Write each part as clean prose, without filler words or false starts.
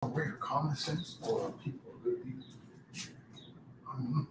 Rare common sense or people good people? I don't know.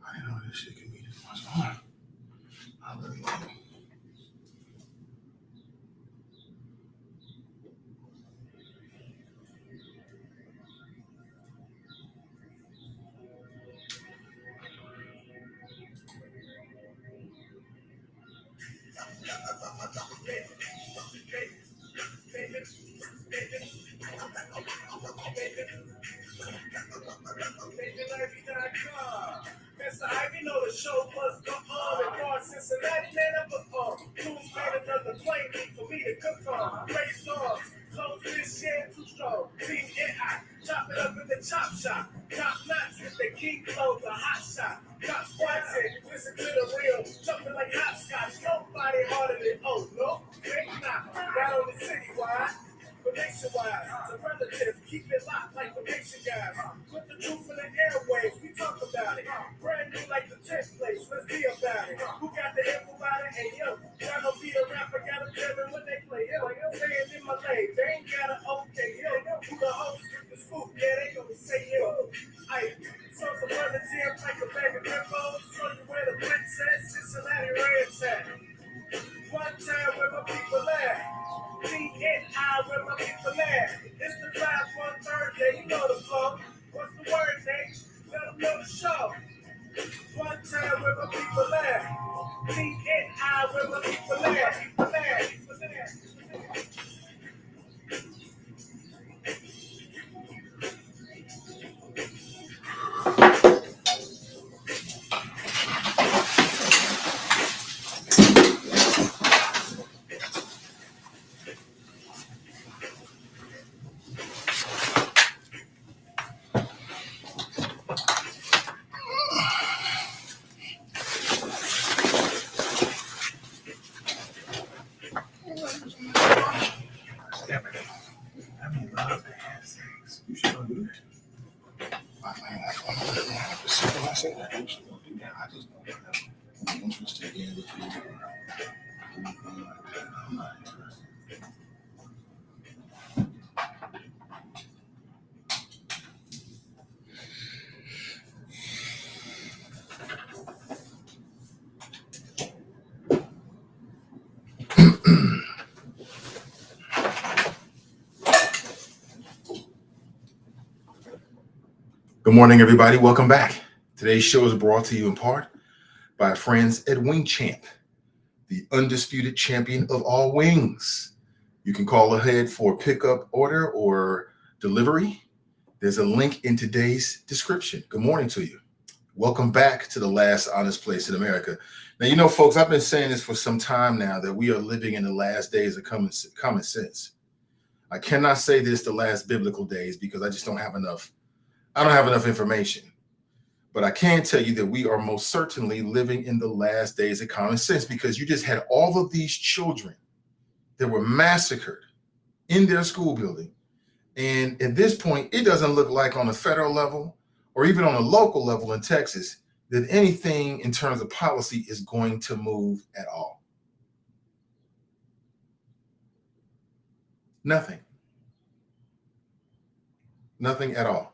I didn't know this shit could be this much fun. I really do. Mr. Ivey know the show must go on. And for Cincinnati, man, I'm a who's made another plane for me to cook on. Raise dogs, close this shit too strong. Team AI, chop it up in the chop shop. Top knots with the key clothes, a hot shot. Top squats in, listen to the real, jumping like hopscotch. Nobody harder than no, fake not. Not on the citywide. But nationwide, the relatives keep it locked like the nation guys. Put the truth in the airwaves, we talk about it. Brand new like the 10th place, let's be about it. Who got the info about it? Hey yo, y'all gon' be a rapper, gotta tell them when they play. Yo, say it in my leg, they ain't got an okay. Yo, who the host with the scoop? Yeah, they gonna say yo. Aye, so some brothers here like a bag of hippos. Show you where the princess Cincinnati Reds at. One time where my people at. T-N-I where my people at. It's the 5-1 Thursday, you know the flow. What's the word, Nate? Let them know the show. One time where my people at. T-N-I where my people at. People at. You should don't do that. I say that. You should don't do that. I just don't have any interest in being with you or anything like that. I'm not interested. Good morning, everybody. Welcome back. Today's show is brought to you in part by our friends at Wing Champ, the undisputed champion of all wings. You can call ahead for pickup order or delivery. There's a link in today's description. Good morning to you. Welcome back to the last honest place in America. Now, you know, folks, I've been saying this for some time now that we are living in the last days of common sense. I cannot say this the last biblical days because I just don't have enough. I don't have enough information. But I can tell you that we are most certainly living in the last days of common sense, because you just had all of these children that were massacred in their school building. And at this point, it doesn't look like on a federal level or even on a local level in Texas that anything in terms of policy is going to move at all. Nothing. Nothing at all.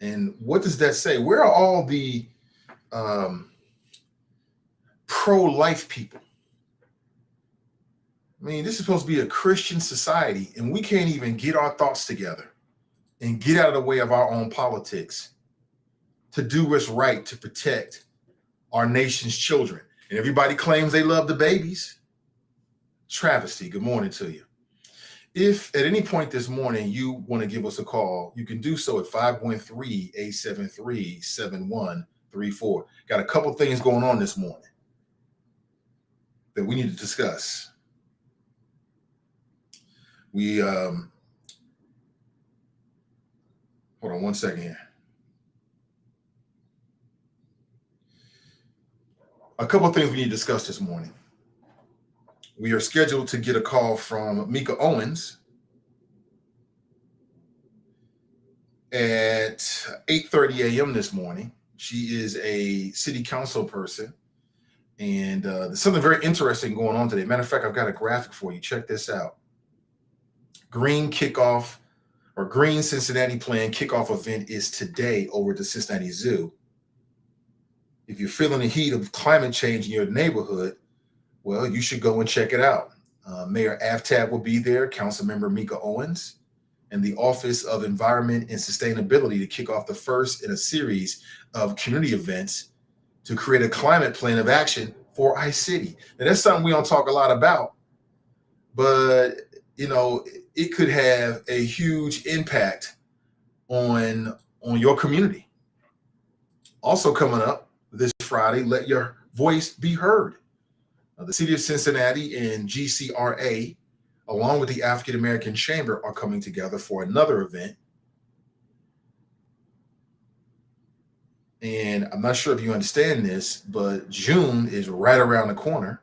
And what does that say? Where are all the pro-life people? I mean, this is supposed to be a Christian society, and we can't even get our thoughts together and get out of the way of our own politics to do what's right to protect our nation's children. And everybody claims they love the babies. Travesty. Good morning to you. If at any point this morning you want to give us a call, you can do so at 513-873-7134. Got a couple things going on this morning that we need to discuss. Hold on one second here. A couple of things we need to discuss this morning. We are scheduled to get a call from Mika Owens at 8:30 a.m. this morning. She is a city council person, and there's something very interesting going on today. Matter of fact, I've got a graphic for you. Check this out. Green Cincinnati Plan kickoff event is today over at the Cincinnati Zoo. If you're feeling the heat of climate change in your neighborhood, well, you should go and check it out. Mayor Aftab will be there, Councilmember Mika Owens, and the Office of Environment and Sustainability to kick off the first in a series of community events to create a climate plan of action for iCity. Now, that's something we don't talk a lot about, but it could have a huge impact on your community. Also coming up this Friday, let your voice be heard. The City of Cincinnati and GCRA, along with the African American Chamber, are coming together for another event. And I'm not sure if you understand this, but June is right around the corner,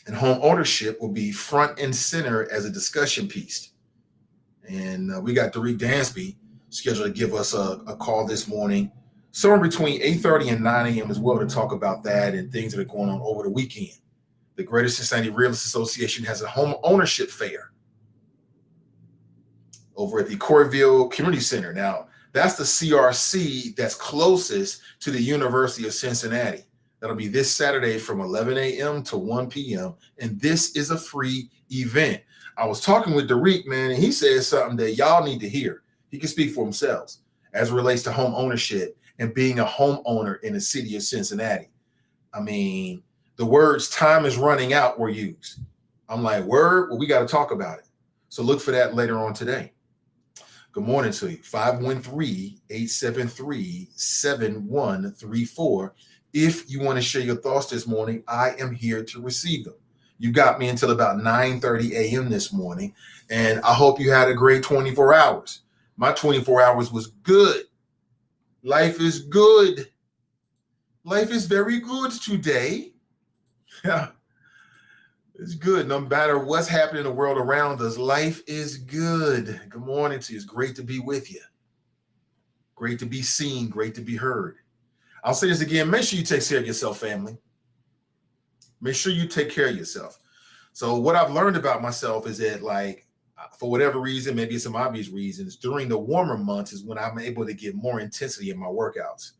and home ownership will be front and center as a discussion piece. And we got Derek Dansby scheduled to give us a call this morning, somewhere between 8:30 and 9 a.m. as well, to talk about that and things that are going on over the weekend. The Greater Cincinnati Realtors Association has a home ownership fair over at the Coreyville Community Center. Now, that's the CRC that's closest to the University of Cincinnati. That'll be this Saturday from 11 a.m. to 1 p.m. And this is a free event. I was talking with Derek, man, and he said something that y'all need to hear. He can speak for himself as it relates to home ownership and being a homeowner in the city of Cincinnati. I mean, the words "time is running out" were used. I'm like, word? Well, we got to talk about it. So look for that later on today. Good morning to you. 513-873-7134. If you want to share your thoughts this morning, I am here to receive them. You got me until about 9:30 a.m. this morning, and I hope you had a great 24 hours. My 24 hours was good. Life is good. Life is very good today. Yeah, it's good. No matter what's happening in the world around us, life is good. Good morning to you. It's great to be with you. Great to be seen. Great to be heard. I'll say this again. Make sure you take care of yourself, family. Make sure you take care of yourself. So what I've learned about myself is that, like, for whatever reason, maybe it's some obvious reasons, during the warmer months is when I'm able to get more intensity in my workouts.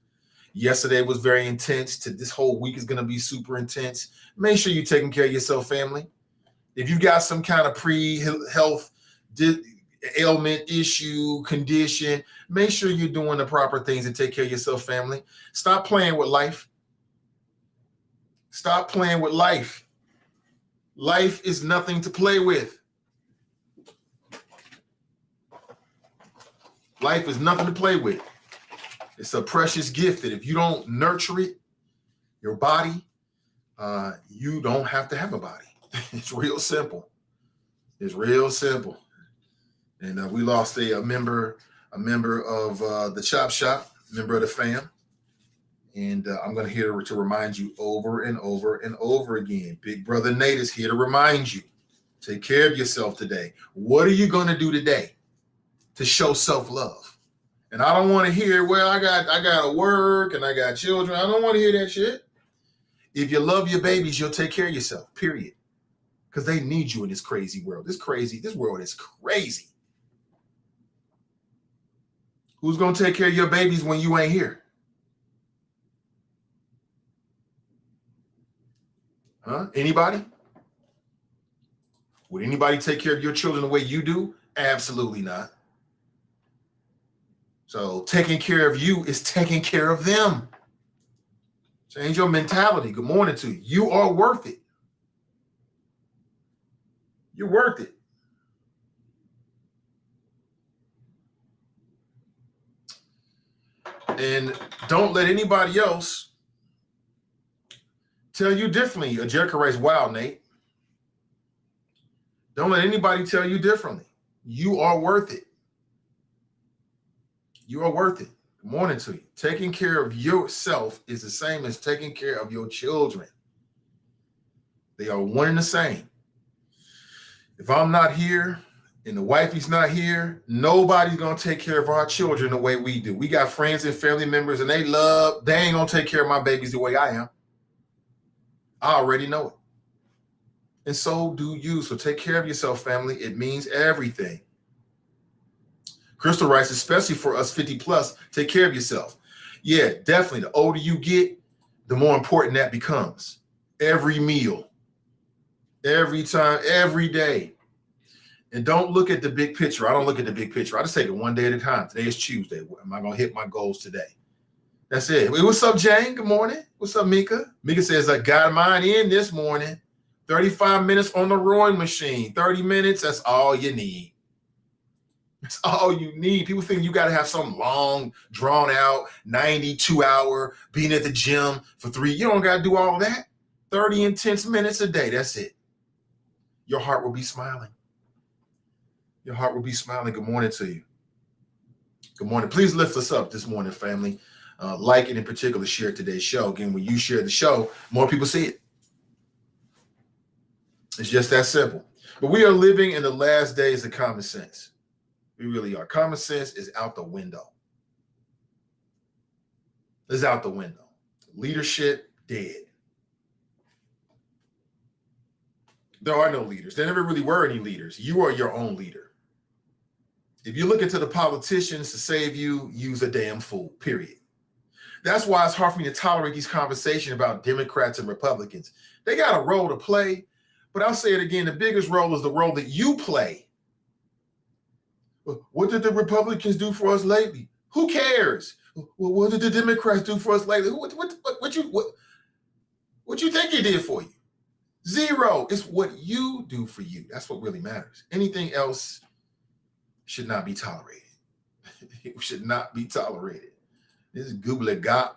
Yesterday was very intense. This whole week is going to be super intense. Make sure you're taking care of yourself, family. If you've got some kind of pre-health ailment, issue, condition, make sure you're doing the proper things to take care of yourself, family. Stop playing with life. Stop playing with life. Life is nothing to play with. Life is nothing to play with. It's a precious gift that if you don't nurture it, your body, you don't have to have a body. It's real simple. It's real simple. And we lost a member of the Chop Shop, member of the fam. And I'm going to here to remind you over and over and over again. Big brother Nate is here to remind you. Take care of yourself today. What are you going to do today to show self-love? And I don't want to hear, well, I got to work and I got children. I don't want to hear that shit. If you love your babies, you'll take care of yourself, period. Because they need you in this crazy world. This world is crazy. Who's going to take care of your babies when you ain't here? Huh? Anybody? Would anybody take care of your children the way you do? Absolutely not. So taking care of you is taking care of them. Change your mentality. Good morning to you. You are worth it. You're worth it. And don't let anybody else tell you differently. A Jericho wow, Nate. Don't let anybody tell you differently. You are worth it. You are worth it. Good morning to you. Taking care of yourself is the same as taking care of your children. They are one and the same. If I'm not here and the wifey's not here, nobody's going to take care of our children the way we do. We got friends and family members and they ain't going to take care of my babies the way I am. I already know it. And so do you. So take care of yourself, family. It means everything. Crystal writes, especially for us 50 plus, take care of yourself. Yeah, definitely. The older you get, the more important that becomes. Every meal, every time, every day. And don't look at the big picture. I don't look at the big picture. I just take it one day at a time. Today is Tuesday. Am I going to hit my goals today? That's it. Hey, what's up, Jane? Good morning. What's up, Mika? Mika says, I got mine in this morning. 35 minutes on the rowing machine. 30 minutes, that's all you need. That's all you need. People think you got to have some long, drawn out, 92-hour being at the gym for 3. You don't got to do all that. 30 intense minutes a day. That's it. Your heart will be smiling. Your heart will be smiling. Good morning to you. Good morning. Please lift us up this morning, family. Like and in particular, share today's show. Again, when you share the show, more people see it. It's just that simple. But we are living in the last days of common sense. We really are. Common sense is out the window. It's out the window. Leadership, dead. There are no leaders. There never really were any leaders. You are your own leader. If you look into the politicians to save you, use a damn fool, period. That's why it's hard for me to tolerate these conversations about Democrats and Republicans. They got a role to play, but I'll say it again, the biggest role is the role that you play. What did the Republicans do for us lately? Who cares? Well, what did the Democrats do for us lately? What you think they did for you? Zero. It's what you do for you. That's what really matters. Anything else should not be tolerated. It should not be tolerated. This is goobly gop.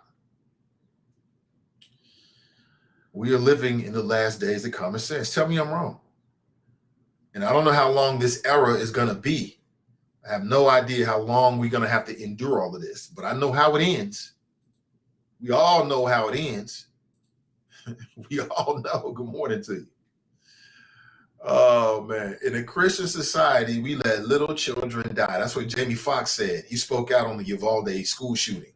We are living in the last days of common sense. Tell me I'm wrong. And I don't know how long this era is going to be. I have no idea how long we're going to have to endure all of this, but I know how it ends. We all know how it ends. We all know. Good morning to you. Oh, man. In a Christian society, we let little children die. That's what Jamie Foxx said. He spoke out on the Uvalde school shooting.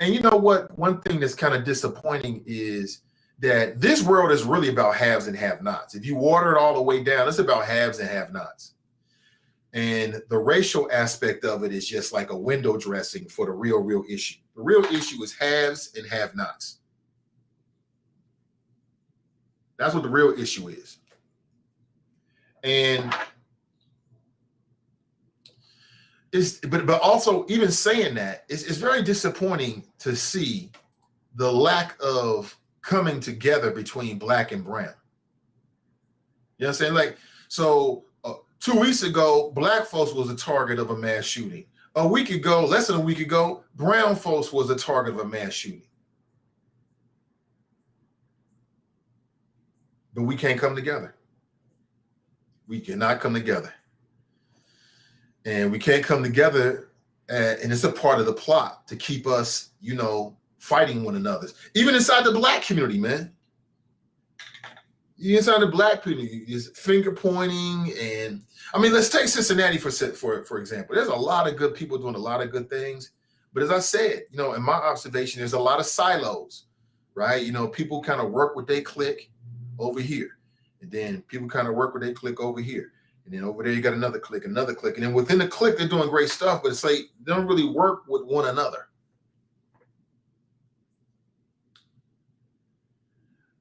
And you know what? One thing that's kind of disappointing is that this world is really about haves and have-nots. If you water it all the way down, it's about haves and have-nots. And the racial aspect of it is just like a window dressing for the real issue. The real issue is haves and have-nots. That's what the real issue is. And but also even saying that, it's very disappointing to see the lack of coming together between black and brown. You know what I'm saying? Like, so 2 weeks ago, black folks was a target of a mass shooting. A week ago, less than a week ago, brown folks was a target of a mass shooting. But we can't come together. We cannot come together. And we can't come together, and it's a part of the plot to keep us, fighting one another. Even inside the black community, man. Inside the black community, is finger pointing, and I mean, let's take Cincinnati for example. There's a lot of good people doing a lot of good things, but as I said, in my observation, there's a lot of silos, right? People kind of work with their clique over here, and then people kind of work with their clique over here. And then over there, you got another clique. And then within the clique, they're doing great stuff, but it's like they don't really work with one another.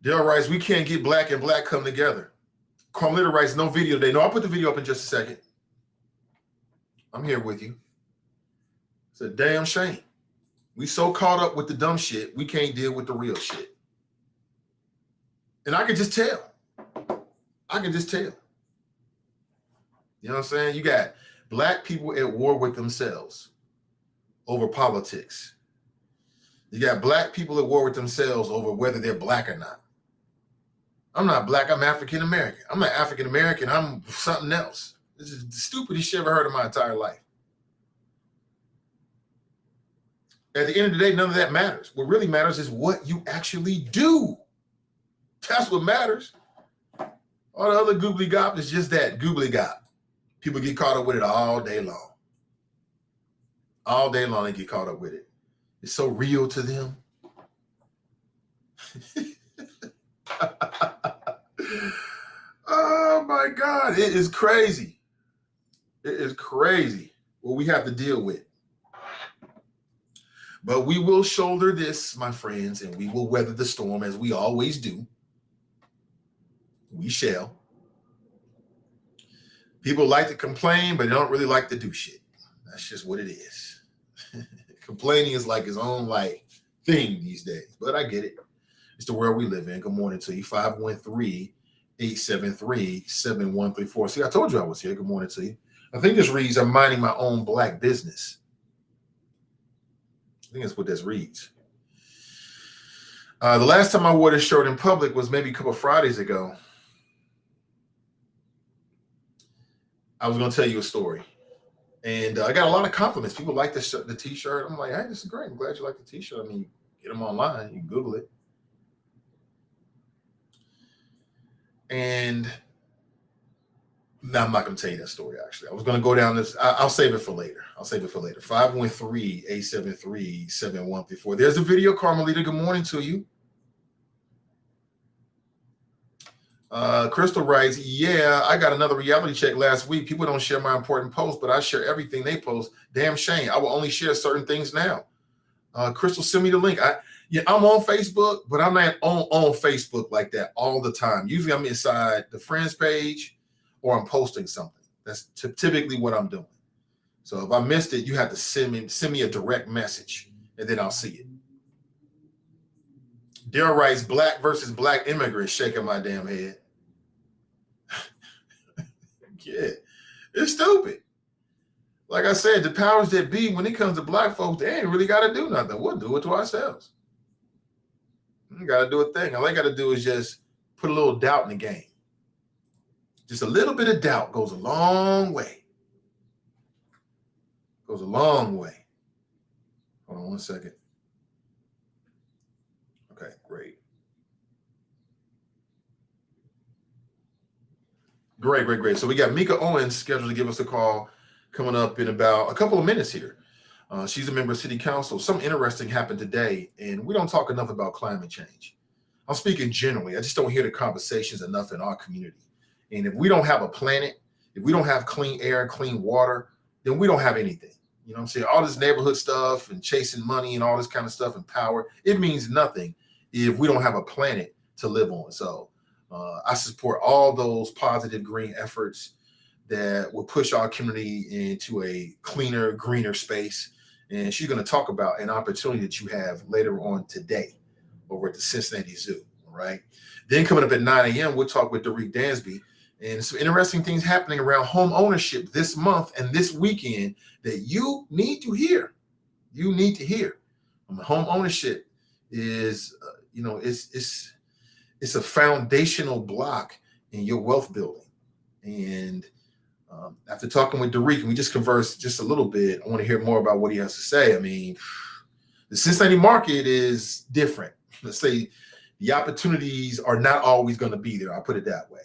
Daryl writes, we can't get black and black come together. Carmelita writes, no video today. No, I'll put the video up in just a second. I'm here with you. It's a damn shame. We so caught up with the dumb shit, we can't deal with the real shit. And I can just tell. You know what I'm saying? You got black people at war with themselves over politics. You got black people at war with themselves over whether they're black or not. I'm not black, I'm African American. I'm not African American, I'm something else. This is the stupidest shit I've ever heard in my entire life. At the end of the day, none of that matters. What really matters is what you actually do. That's what matters. All the other goobly gop is just that, goobly gop. People get caught up with it all day long. All day long they get caught up with it. It's so real to them. Oh my God, it is crazy. It is crazy what we have to deal with. But we will shoulder this, my friends, and we will weather the storm as we always do. We shall. People like to complain, but they don't really like to do shit. That's just what it is. Complaining is like its own thing these days, but I get it. It's the world we live in. Good morning to you. 513-873-7134. See, I told you I was here. Good morning to you. I think this reads, I'm minding my own black business. I think that's what this reads. The last time I wore this shirt in public was maybe a couple of Fridays ago. I was going to tell you a story. And I got a lot of compliments. People like the t-shirt. I'm like, hey, this is great. I'm glad you like the t-shirt. I mean, you get them online. You can Google it. And no, I'm not going to tell you that story, actually. I was going to go down this. I'll save it for later. 513-873-7134. There's a video, Carmelita. Good morning to you. Crystal writes, yeah, I got another reality check last week. People don't share my important posts, but I share everything they post. Damn shame. I will only share certain things now. Crystal, send me the link. I'm on Facebook, but I'm not on Facebook like that all the time. Usually I'm inside the friends page or I'm posting something. That's typically what I'm doing. So if I missed it, you have to send me a direct message and then I'll see it. Daryl writes, black versus black immigrants, shaking my damn head. Yeah, it's stupid. Like I said, the powers that be, when it comes to black folks, they ain't really got to do nothing. We'll do it to ourselves. We got to do a thing. All I got to do is just put a little doubt in the game. Just a little bit of doubt goes a long way. Goes a long way. Hold on one second. Okay, great. Great. So we got Mika Owens scheduled to give us a call coming up in about a couple of minutes here. She's a member of City Council. Something interesting happened today, and we don't talk enough about climate change. I'm speaking generally. I just don't hear the conversations enough in our community. And if we don't have a planet, if we don't have clean air and clean water, then we don't have anything. You know what I'm saying? All this neighborhood stuff and chasing money and all this kind of stuff and power, it means nothing if we don't have a planet to live on. So I support all those positive green efforts that will push our community into a cleaner, greener space. And she's going to talk about an opportunity that you have later on today over at the Cincinnati Zoo. All right. Then coming up at 9 a.m., we'll talk with Derek Dansby. And some interesting things happening around home ownership this month and this weekend that you need to hear. You need to hear. Home ownership is, it's a foundational block in your wealth building. And after talking with Derek, and we just conversed just a little bit, I want to hear more about what he has to say. I mean, the Cincinnati market is different. Let's say the opportunities are not always going to be there. I'll put it that way.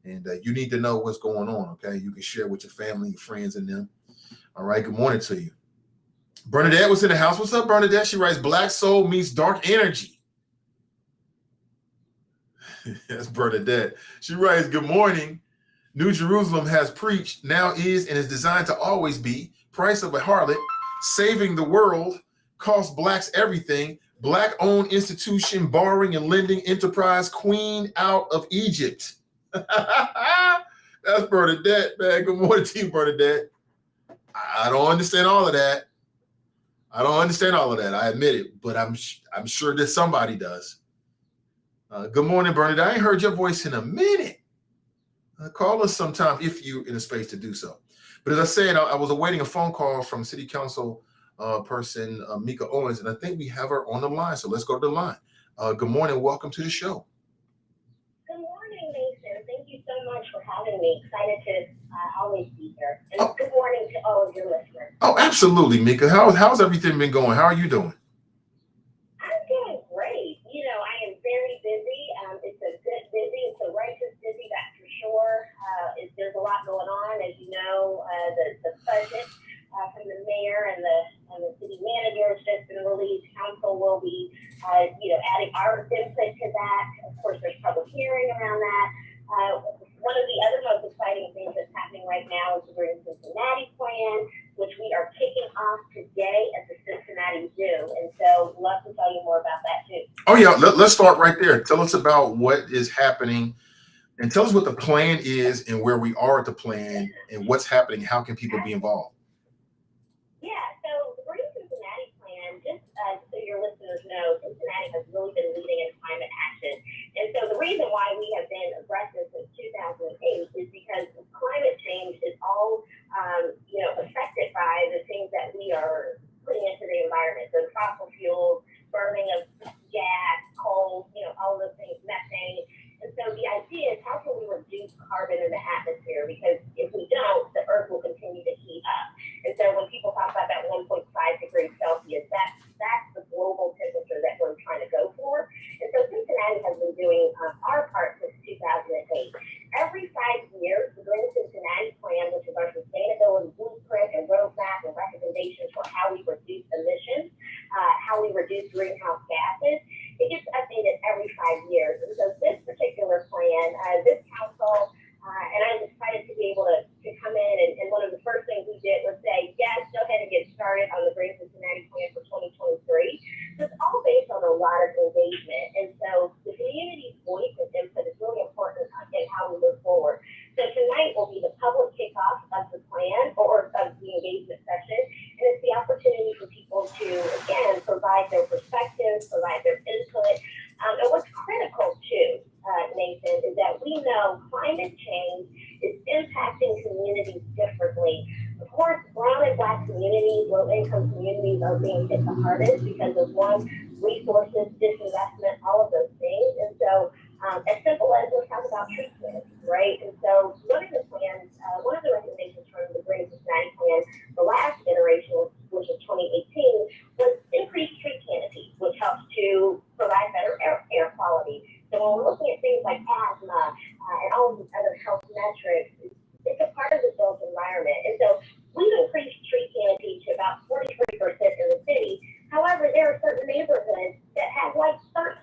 And you need to know what's going on, okay? You can share with your family, your friends, and them. All right, good morning to you. Bernadette was in the house. What's up, Bernadette? She writes, Black Soul meets Dark Energy. That's Bernadette. She writes, good morning. New Jerusalem has preached, now is, and is designed to always be. Price of a harlot, saving the world, cost blacks everything. Black-owned institution, borrowing and lending enterprise, queen out of Egypt. That's Bernadette, man. Good morning to you, Bernadette. I don't understand all of that. I admit it, but I'm sure that somebody does. Good morning, Bernadette. I ain't heard your voice in a minute. Call us sometime if you're in a space to do so. But as I said, I was awaiting a phone call from City Council person Mika Owens, and I think we have her on the line. So let's go to the line. Good morning. Welcome to the show. Good morning, Nathan. Thank you so much for having me. Excited to always be here. And good morning to all of your listeners. Oh, absolutely, Mika. How's everything been going? How are you doing? I'm doing great. You know, I am very busy. It's a good busy. It's a righteous busy, that's for sure. There's a lot going on. As you know, the budget from the mayor and the city manager has just been released. Council will be, adding our input to that. Of course, there's public hearing around that. One of the other most exciting things that's happening right now is the Green Cincinnati plan, which we are kicking off today at the Cincinnati Zoo. And so love to tell you more about that too. Oh, yeah. Let's start right there. Tell us about what is happening and tell us what the plan is and where we are at the plan and what's happening. How can people be involved? Yeah, so the Green Cincinnati plan, just so your listeners know, Cincinnati has really been leading in climate action. And so the reason why we have been aggressive since 2008 is because climate change is all, affected by the things that we are putting into the environment. So fossil fuels, burning of gas, coal, all of those things, methane. And so the idea is how can we reduce carbon in the atmosphere? Because if we don't, the earth will continue to heat up. And so when people talk about that 1.5 degrees Celsius, that's the global temperature that we're trying to go for. And so Cincinnati has been doing our part since 2008. Every 5 years, the Green Cincinnati plan, which is our sustainability blueprint and roadmap and recommendations for how we reduce emissions, how we reduce greenhouse gases, it gets updated every 5 years. And so this particular plan, this council, and I'm excited to be able to come in, and one of the first things we did was say, yes, go ahead and get started on the Green Cincinnati plan for 2023. So it's all based on a lot of engagement. And so the community's voice and input is really important in how we move forward. So tonight will be the public kickoff of the plan or of the engagement session. And it's the opportunity for people to, again, provide their perspectives, provide their input. And what's critical too, Nathan, is that we know climate change is impacting communities differently. Of course, brown and black communities, low-income communities are being hit the hardest because of resources, disinvestment, all of those things. And so, as simple as let's talk about tree planting, right? And so, one of the recommendations from the Green Cincinnati plan, the last iteration, which is 2018, was increased tree canopy, which helps to provide better air quality. So when we're looking at things like asthma and all of these other health metrics, it's a part of the built environment. And so we've increased tree canopy to about 43% in the city. However, there are certain neighborhoods that have like 13%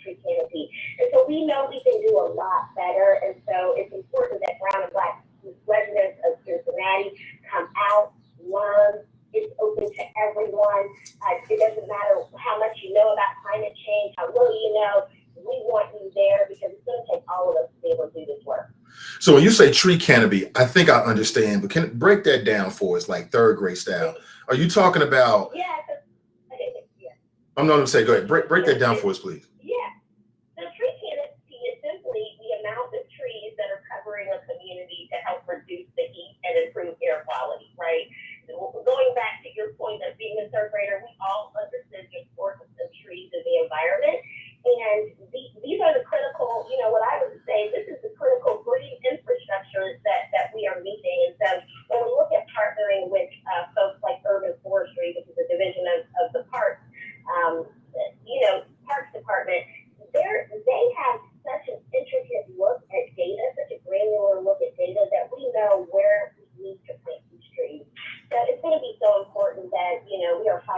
tree canopy. And so we know we can do a lot better. And so it's important that brown and black residents of Cincinnati come out, learn. It's open to everyone. It doesn't matter how much you know about climate change, how little you know. We want you there because it's going to take all of us to be able to do this work. So when you say tree canopy, I think I understand, but can you break that down for us, like third grade style? Are you talking about? Yeah. I'm not going to say, go ahead. Break that down for us, please. Yeah. So tree canopy is simply the amount of trees that are covering a community to help reduce the heat and improve air quality, right? Going back to your point of being a third grader, we all understood the importance of trees in the environment. And these are the critical, what I would say, this is the critical green infrastructure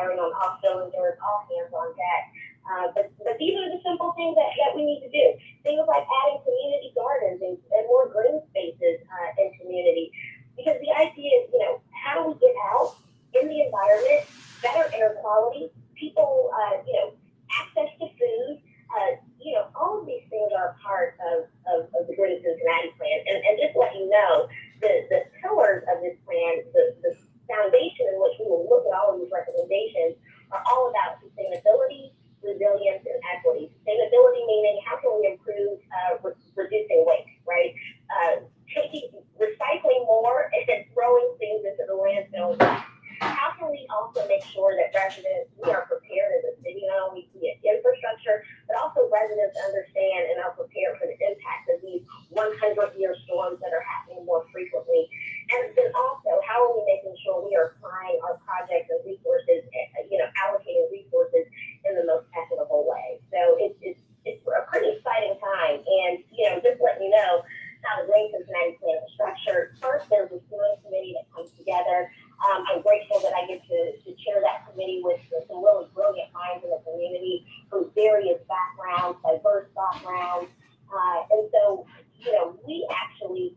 firing on all cylinders, all hands on deck. But these are the simple things that we need to do. Things like adding community gardens and more green spaces in community. Because the idea is, how do we get out in the environment, better air quality, people, access to food, all of these things are a part of the Greater Cincinnati Plan. And just to let you know, the pillars of this plan, the foundation in which we will look at all of these recommendations are all about sustainability, resilience, and equity. Sustainability meaning how can we improve reducing waste, right? Recycling more and throwing things into the landfill. How can we also make sure that residents, we are prepared as a city, not only to get infrastructure, but also residents understand and are prepared for the impact of these 100-year storms that are happening more frequently. And then also, how are we making sure we are applying our projects and resources, allocating resources in the most equitable way? So it's a pretty exciting time. And, just letting you know how the Green Cincinnati Plan is structured. First, there's a steering committee that comes together. I'm grateful that I get to chair that committee with some really brilliant minds in the community from various backgrounds, diverse backgrounds. And so, we actually,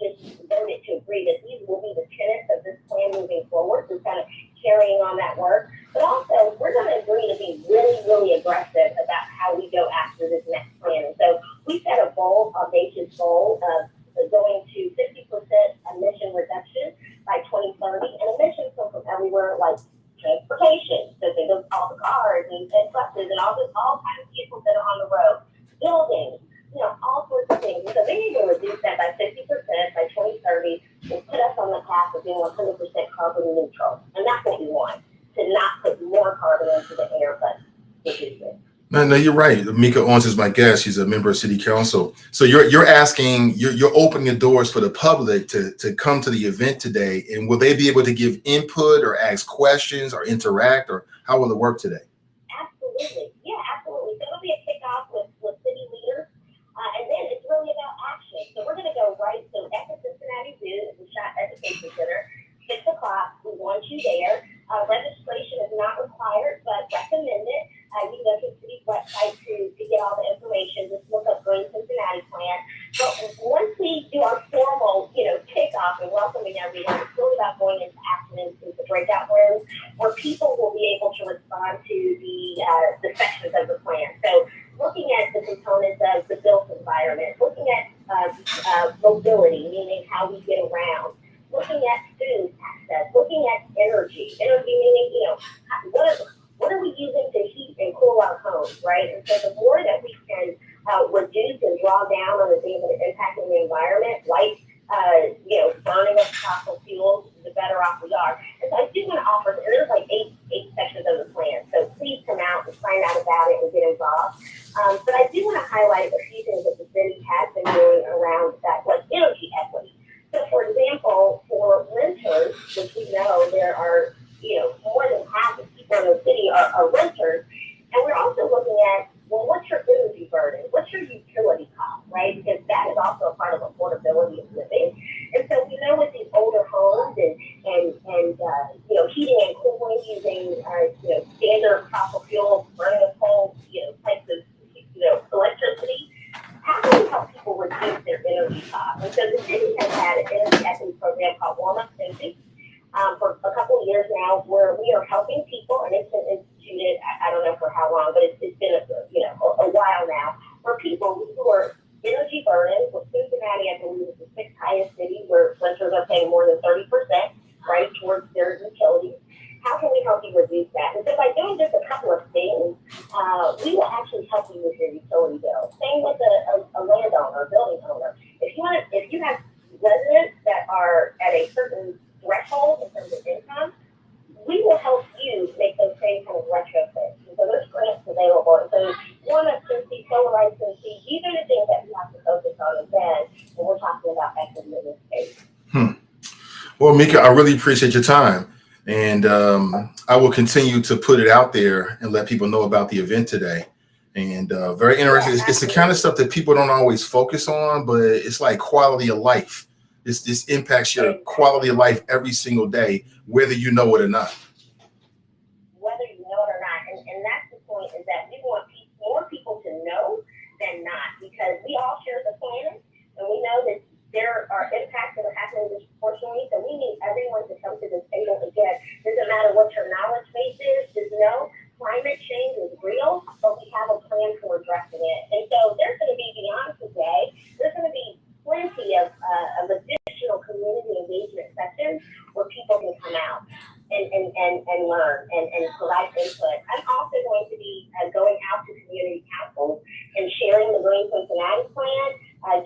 just voted to agree that these will be the tenets of this plan moving forward. We're kind of carrying on that work. But also, we're going to agree to be really, really aggressive about how we go after this next plan. And so we set a bold, audacious goal of going to 50% emission reduction by 2030. And emissions come from everywhere, like transportation. So think of all the cars and buses and all kinds of vehicles that are on the road, buildings, all sorts of things. And so they need to reduce that by 50% by 2030 and put us on the path of being 100% carbon neutral. And that's what we want, to not put more carbon into the air, but reduce it. No, you're right. Mika Owens is my guest. She's a member of City Council. So you're asking, you're opening the doors for the public to come to the event today. And will they be able to give input or ask questions or interact, or how will it work today? Absolutely. Yeah, absolutely. So it'll be a kickoff with city leaders. And then it's really about action. So we're going to go right. So at the Cincinnati Zoo, the Shot Education Center, 6 o'clock. We want you there. Registration is not required, but recommended. You can go to the city's website to get all the information. Just look up Green Cincinnati Plan. But once we do our formal, kickoff and welcoming everyone, it's really about going into action into breakout rooms where people will be able to respond to the sections of the plan. So looking at the components of the built environment, looking at mobility, meaning how we get around, looking at food access, looking at energy meaning, what are we using to heat and cool our homes, right? And so the more that we can reduce and draw down on the things that are impacting the environment, like burning of fossil fuels, the better off we are. And so I do want to offer, and there's like eight sections of the plan, so please come out and find out about it and get involved. But I do want to highlight a few things that the city has been doing around that, like energy equity. So for example, for renters, which we know there are, more than half of people in the city are renters. And we're also looking at, well, what's your energy burden? What's your utility cost, right? Because that is also a part of affordability of living. And so we know with these older homes and heating and cooling using, standard fossil fuel, burning of coal, types of, electricity, how can we help people reduce their energy costs? And so the city has had an energy equity program called Warm Up Cincy for a couple of years now, where we are helping people, and it's been instituted, I don't know for how long, but it's been a while now, where people who are energy burdened, with Cincinnati, I believe, is the 6th highest city where renters are paying more than 30%, right, towards their utilities. How can we help you reduce that? And so by doing just a couple of things, we will actually help you with your utility bill. Same with a landowner, a building owner. If you have residents that are at a certain threshold in terms of income, we will help you make those same kind of retrofits. And so there's grants available. And so Warm Up Cincy, Solar Cincy, these are the things that we have to focus on instead when we're talking about equity in this space. Well, Mika, I really appreciate your time. And I will continue to put it out there and let people know about the event today. And very interesting. Yeah, it's the kind of stuff that people don't always focus on, but it's like quality of life. This impacts your quality of life every single day, whether you know it or not. Whether than not, because we all share the planet, and we know that there are impacts that are happening disproportionately. So we need everyone to come to the table again. Doesn't matter what your knowledge base is, just know climate change is real, but we have a plan for addressing it. And so there's going to be, beyond today, there's going to be plenty of additional community engagement sessions where people can come out and learn and provide input. I'm also going to be going out to community councils and sharing the Green Cincinnati plan,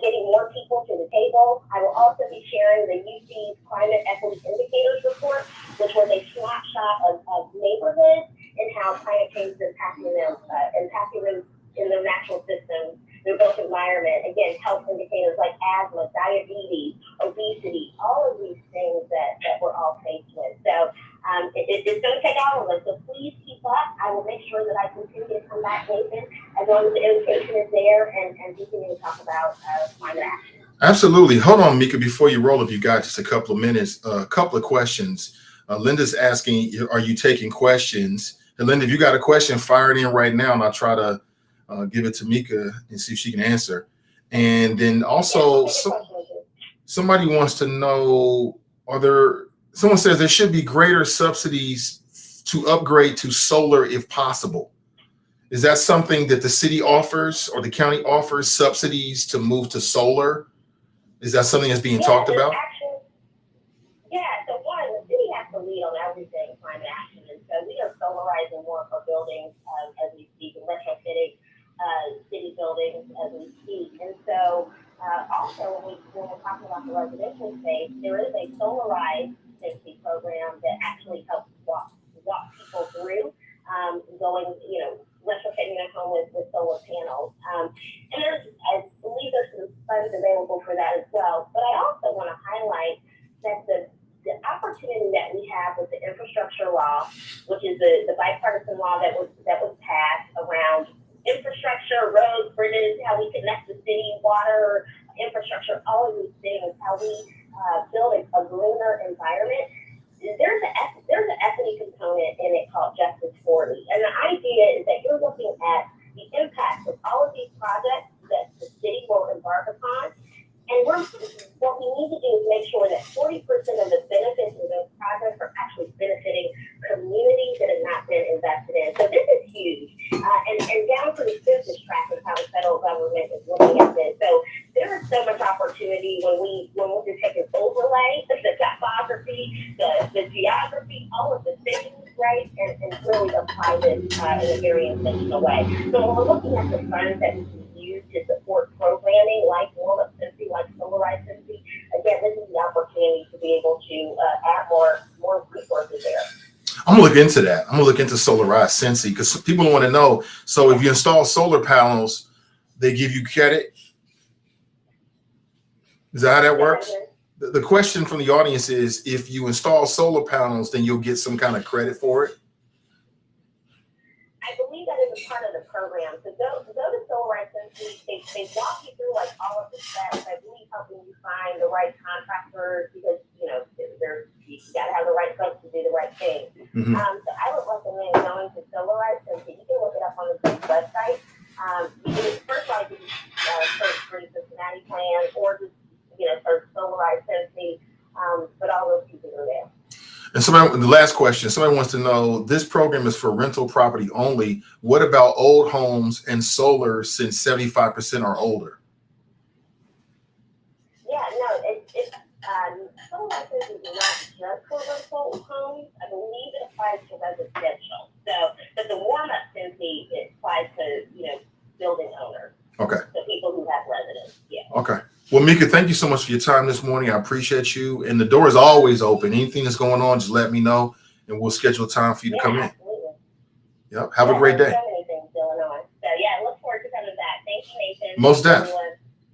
getting more people to the table. I will also be sharing the UC's Climate Equity Indicators Report, which was a snapshot of neighborhoods and how climate change is impacting them in their natural systems, their built environment. Again, health indicators like asthma, diabetes, obesity, all of these things that we're all faced with. So it's going to take all of us. So please keep up. I will make sure that I continue to come back, Nathan, as long as the invitation is there, and continue to talk about climate action. Absolutely. Hold on, Mika, before you roll, if you got just a couple of minutes, a couple of questions. Linda's asking, are you taking questions? And Linda, if you got a question, fire it in right now, and I'll try to give it to Mika and see if she can answer. And then also, somebody wants to know, someone says there should be greater subsidies to upgrade to solar if possible. Is that something that the city offers or the county offers, subsidies to move to solar? Is that something that's being talked about? So one, the city has to lead on everything climate action. And so we are solarizing more of our buildings as we speak, and retrofitting city buildings as we speak. And so also when we're talking about the residential space, there is a solarized safety program that actually helps walk people through going, retrofitting their home with solar panels. And I believe there's some funds available for that as well. But I also want to highlight that the opportunity that we have with the infrastructure law, which is the bipartisan law that was passed around infrastructure, roads, bridges, how we connect the city, water, infrastructure, all of these things, how we build a greener environment. There's an equity component in it called Justice 40. And the idea is that you're looking at the impact of all of these projects that the city will embark upon. And what we need to do is make sure that 40% of the benefits of those projects are actually benefiting communities that have not been invested in. So this is huge. And down to the census track is how the federal government is looking at this. So there is so much opportunity when we just take an overlay, the topography, the geography, all of the things, right, and really apply this in a very intentional way. So when we're looking at the funds that we can use to support programming like warm-up Cincy, like solarized Cincy, again, this is the opportunity to be able to add more resources there. I'm gonna look into that. I'm gonna look into solarized Cincy because people want to know. So if you install solar panels, they give you credit. Is that how that works? The question from the audience is, if you install solar panels, then you'll get some kind of credit for it. I believe that is a part of the program. So go to Solarized Cincy. They walk you through like all of the steps. I believe helping you find the right contractors because you got to have the right folks to do the right thing. Mm-hmm. So I would recommend going to Solarized Cincy. You can look it up on the city's website. You can first of all search for the Cincinnati plan or just search Solarized Cincy. But all those people are there. And the last question, somebody wants to know, this program is for rental property only. What about old homes and solar since 75% are older? Yeah, no, solar license is not just for rental homes. I believe it applies to residential. But the warm-up Cincy, it applies to, building owners. Okay. So people who have residents, yeah. Okay. Well, Mika, thank you so much for your time this morning. I appreciate you. And the door is always open. Anything that's going on, just let me know, and we'll schedule time for you to come absolutely. in. Yep. Have a great day. So many things going on. So, yeah, look forward to coming back. Thank you, Nathan. Most def.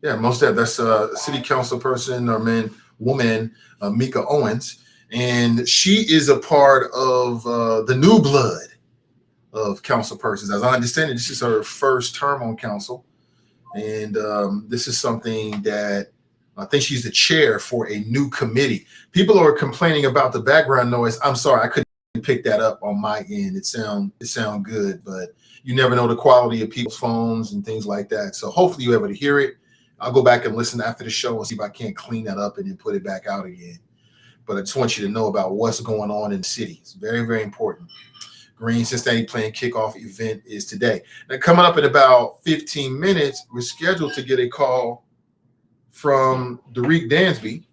Yeah, most def. That's city council person or woman, Mika Owens. And she is a part of the new blood of council persons. As I understand it, this is her first term on council. And this is something that I think she's the chair for a new committee. People are complaining about the background noise. I'm sorry, I couldn't pick that up on my end. It sound good, but you never know the quality of people's phones and things like that. So hopefully you're able to hear it. I'll go back and listen after the show and see if I can't clean that up and then put it back out again. But I just want you to know about what's going on in the city. It's very, very important. Green Cincinnati playing kickoff event is today. Now, coming up in about 15 minutes, we're scheduled to get a call from Derek Dansby.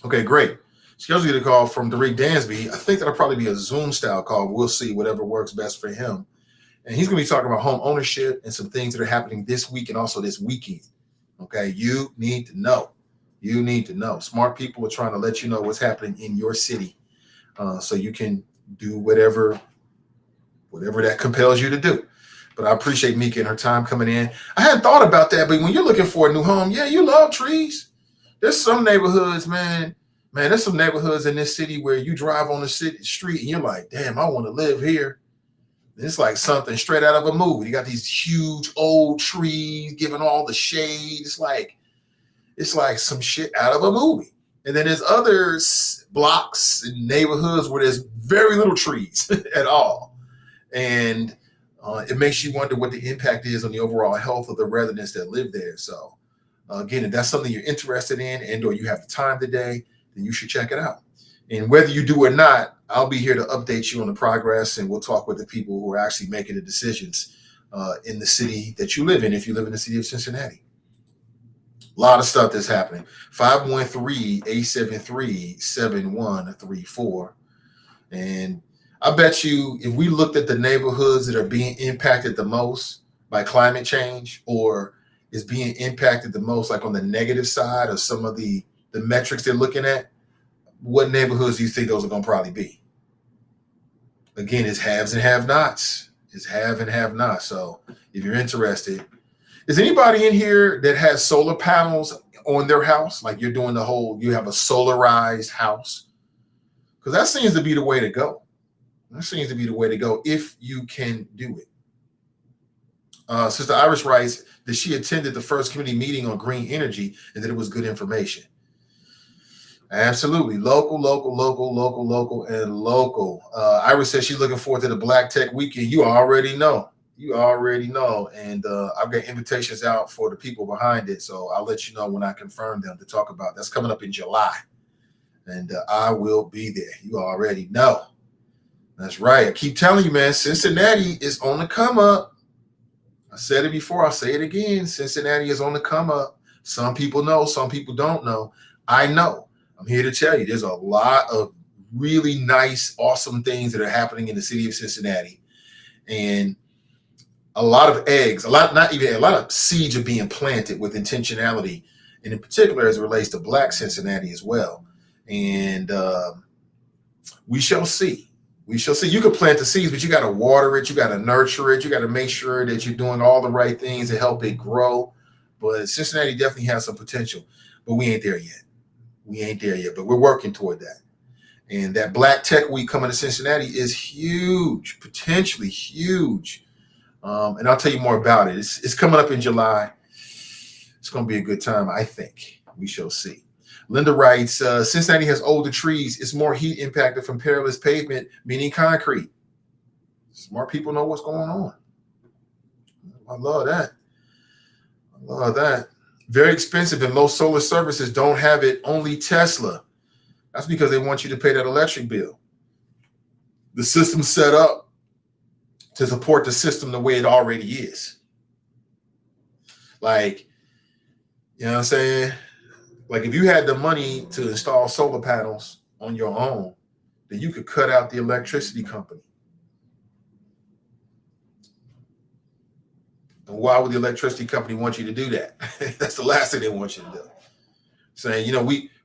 Okay, great. Scheduled to get a call from Derek Dansby. I think that'll probably be a Zoom style call. We'll see whatever works best for him. And he's going to be talking about home ownership and some things that are happening this week and also this weekend. Okay, you need to know. You need to know. Smart people are trying to let you know what's happening in your city, so you can do whatever that compels you to do. But I appreciate Mika and her time coming in. I hadn't thought about that, but when you're looking for a new home, yeah, you love trees. There's some neighborhoods, man, there's some neighborhoods in this city where you drive on the street and you're like, damn, I want to live here. It's like something straight out of a movie. You got these huge old trees giving all the shade. It's like some shit out of a movie. And then there's other blocks and neighborhoods where there's very little trees at all. And it makes you wonder what the impact is on the overall health of the residents that live there. So again, if that's something you're interested in and or you have the time today, then you should check it out. And whether you do or not, I'll be here to update you on the progress, and we'll talk with the people who are actually making the decisions in the city that you live in, if you live in the city of Cincinnati. A lot of stuff that's happening. 513-873-7134. And I bet you if we looked at the neighborhoods that are being impacted the most by climate change or is being impacted the most, like on the negative side of some of the metrics they're looking at, what neighborhoods do you think those are going to probably be? Again, it's haves and have-nots. It's have and have-nots. So if you're interested, is anybody in here that has solar panels on their house? Like you're doing you have a solarized house? Because that seems to be the way to go. That seems to be the way to go if you can do it. Sister Iris writes that she attended the first committee meeting on green energy and that it was good information. Absolutely. Local, and local. Iris says she's looking forward to the Black Tech Weekend. You already know. And I've got invitations out for the people behind it. So I'll let you know when I confirm them to talk about. That's coming up in July. And I will be there. You already know. That's right. I keep telling you, man, Cincinnati is on the come up. I said it before. I'll say it again. Cincinnati is on the come up. Some people know. Some people don't know. I know. I'm here to tell you there's a lot of really nice, awesome things that are happening in the city of Cincinnati. And a lot of seeds are being planted with intentionality, and in particular as it relates to Black Cincinnati as well. And we shall see. We shall see. You can plant the seeds, but you got to water it. You got to nurture it. You got to make sure that you're doing all the right things to help it grow. But Cincinnati definitely has some potential, but we ain't there yet. But we're working toward that. And that Black Tech Week coming to Cincinnati is huge, potentially huge. And I'll tell you more about it. It's coming up in July. It's going to be a good time, I think. We shall see. Linda writes, Cincinnati has older trees. It's more heat impacted from perilous pavement, meaning concrete. Smart people know what's going on. I love that. Very expensive, and most solar services don't have it, only Tesla. That's because they want you to pay that electric bill. The system's set up to support the system the way it already is. Like, you know what I'm saying? Like if you had the money to install solar panels on your own, then you could cut out the electricity company. And why would the electricity company want you to do that? That's the last thing they want you to do. Saying,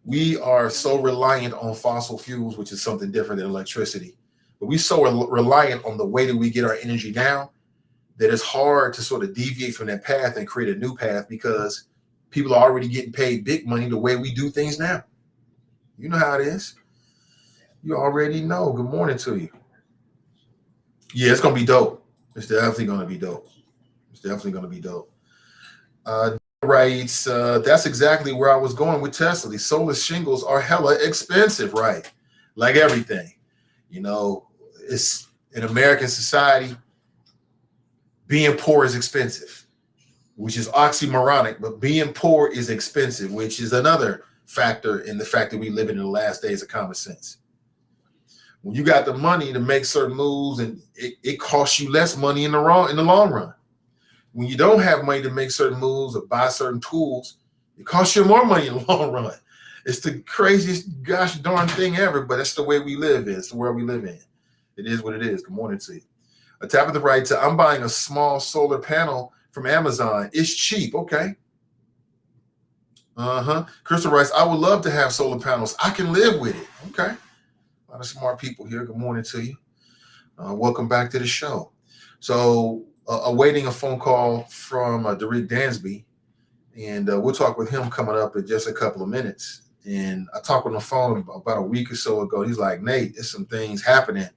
we are so reliant on fossil fuels, which is something different than electricity. But we're so reliant on the way that we get our energy now that it's hard to sort of deviate from that path and create a new path because people are already getting paid big money the way we do things now. You know how it is. You already know. Good morning to you. Yeah, it's going to be dope. It's definitely going to be dope. Writes, that's exactly where I was going with Tesla. These solar shingles are hella expensive, right? Like everything. It's in American society, being poor is expensive, which is oxymoronic, but being poor is expensive, which is another factor in the fact that we live in the last days of common sense. When you got the money to make certain moves, and it costs you less money in the long run. When you don't have money to make certain moves or buy certain tools, it costs you more money in the long run. It's the craziest gosh darn thing ever, but that's the way we live in. It's the world we live in. It is what it is. Good morning to you. A tap at the right. I'm buying a small solar panel from Amazon. It's cheap. Okay. Crystal writes, I would love to have solar panels. I can live with it. Okay. A lot of smart people here. Good morning to you. Welcome back to the show. So awaiting a phone call from Derek Dansby, and we'll talk with him coming up in just a couple of minutes. And I talked on the phone about a week or so ago. He's like, Nate, there's some things happening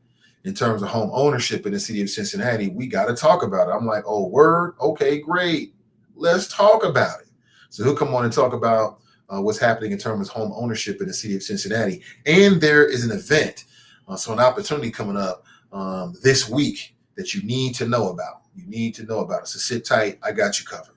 in terms of home ownership in the city of Cincinnati. We got to talk about it. I'm like, oh, word? Okay, great. Let's talk about it. So he'll come on and talk about what's happening in terms of home ownership in the city of Cincinnati. And there is an event, so an opportunity coming up this week that you need to know about. You need to know about it. So sit tight. I got you covered.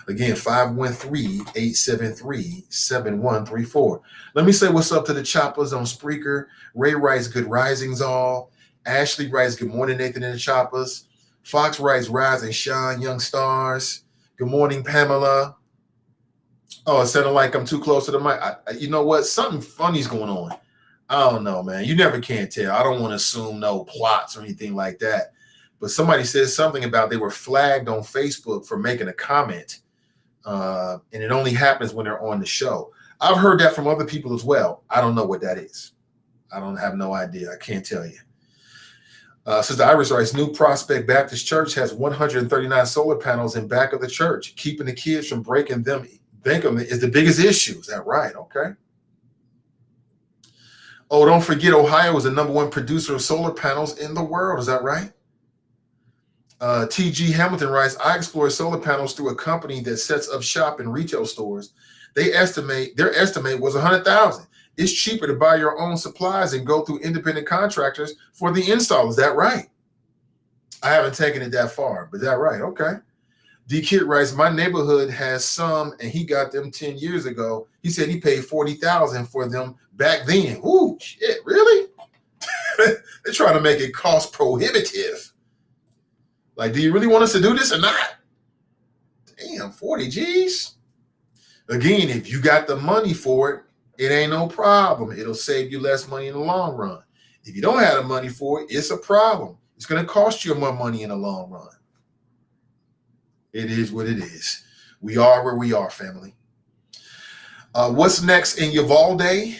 Again, 513-873-7134. Let me say what's up to the choppers on Spreaker. Ray writes, good risings all. Ashley writes, good morning, Nathan and the choppers. Fox writes, rise and shine, young stars. Good morning, Pamela. Oh, it sounded like I'm too close to the mic. You know what? Something funny's going on. I don't know, man. You never can tell. I don't want to assume no plots or anything like that. But somebody says something about they were flagged on Facebook for making a comment. And it only happens when they're on the show. I've heard that from other people as well. I don't know what that is. I don't have no idea. I can't tell you. Sister Iris writes, New Prospect Baptist Church has 139 solar panels in back of the church. Keeping the kids from breaking them is the biggest issue. Is that right? Okay. Oh, don't forget, Ohio is the #1 producer of solar panels in the world. Is that right? T.G. Hamilton writes, I explored solar panels through a company that sets up shop in retail stores. Their estimate was $100,000. It's cheaper to buy your own supplies and go through independent contractors for the install. Is that right? I haven't taken it that far, but is that right? Okay. D. Kid writes, my neighborhood has some, and he got them 10 years ago. He said he paid $40,000 for them back then. Ooh, shit, really? They're trying to make it cost prohibitive. Like, do you really want us to do this or not? Damn, 40 G's. Again, if you got the money for it, it ain't no problem. It'll save you less money in the long run. If you don't have the money for it, it's a problem. It's going to cost you more money in the long run. It is what it is. We are where we are, family. What's next in Uvalde? The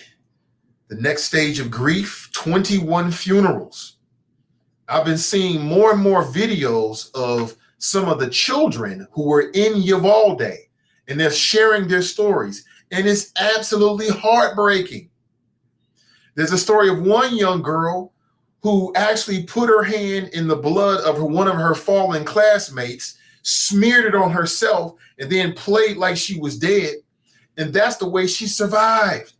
next stage of grief, 21 funerals. I've been seeing more and more videos of some of the children who were in Uvalde, and they're sharing their stories, and it's absolutely heartbreaking. There's a story of one young girl who actually put her hand in the blood of one of her fallen classmates, smeared it on herself, and then played like she was dead, and that's the way she survived.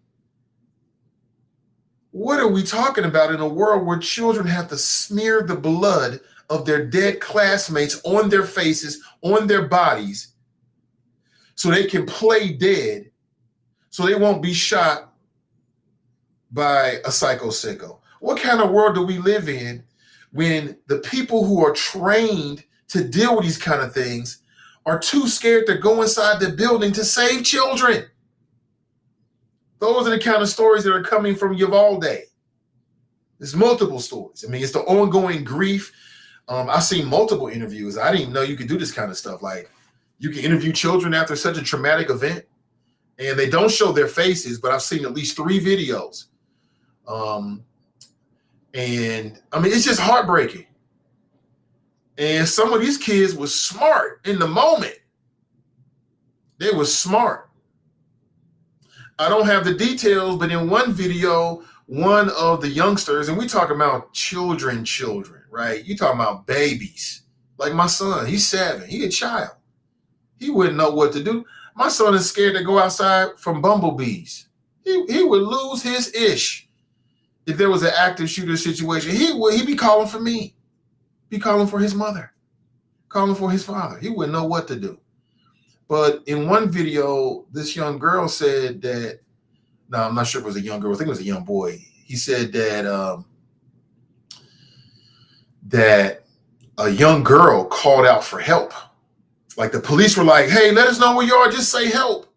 What are we talking about in a world where children have to smear the blood of their dead classmates on their faces, on their bodies, so they can play dead, so they won't be shot by a psycho? What kind of world do we live in when the people who are trained to deal with these kind of things are too scared to go inside the building to save children? Those are the kind of stories that are coming from Uvalde. There's multiple stories. I mean, it's the ongoing grief. I've seen multiple interviews. I didn't even know you could do this kind of stuff. Like, you can interview children after such a traumatic event, and they don't show their faces, but I've seen at least 3 videos. And I mean, it's just heartbreaking. And some of these kids were smart in the moment. They were smart. I don't have the details, but in one video, one of the youngsters, and we talking about children, right? You talking about babies. Like my son, he's 7. He a child. He wouldn't know what to do. My son is scared to go outside from bumblebees. He would lose his ish if there was an active shooter situation. He'd be calling for me. Be calling for his mother. calling for his father. He wouldn't know what to do. But in one video, this young girl said that, no, I'm not sure if it was a young girl. I think it was a young boy. He said that that a young girl called out for help. Like the police were like, hey, let us know where you are. Just say help.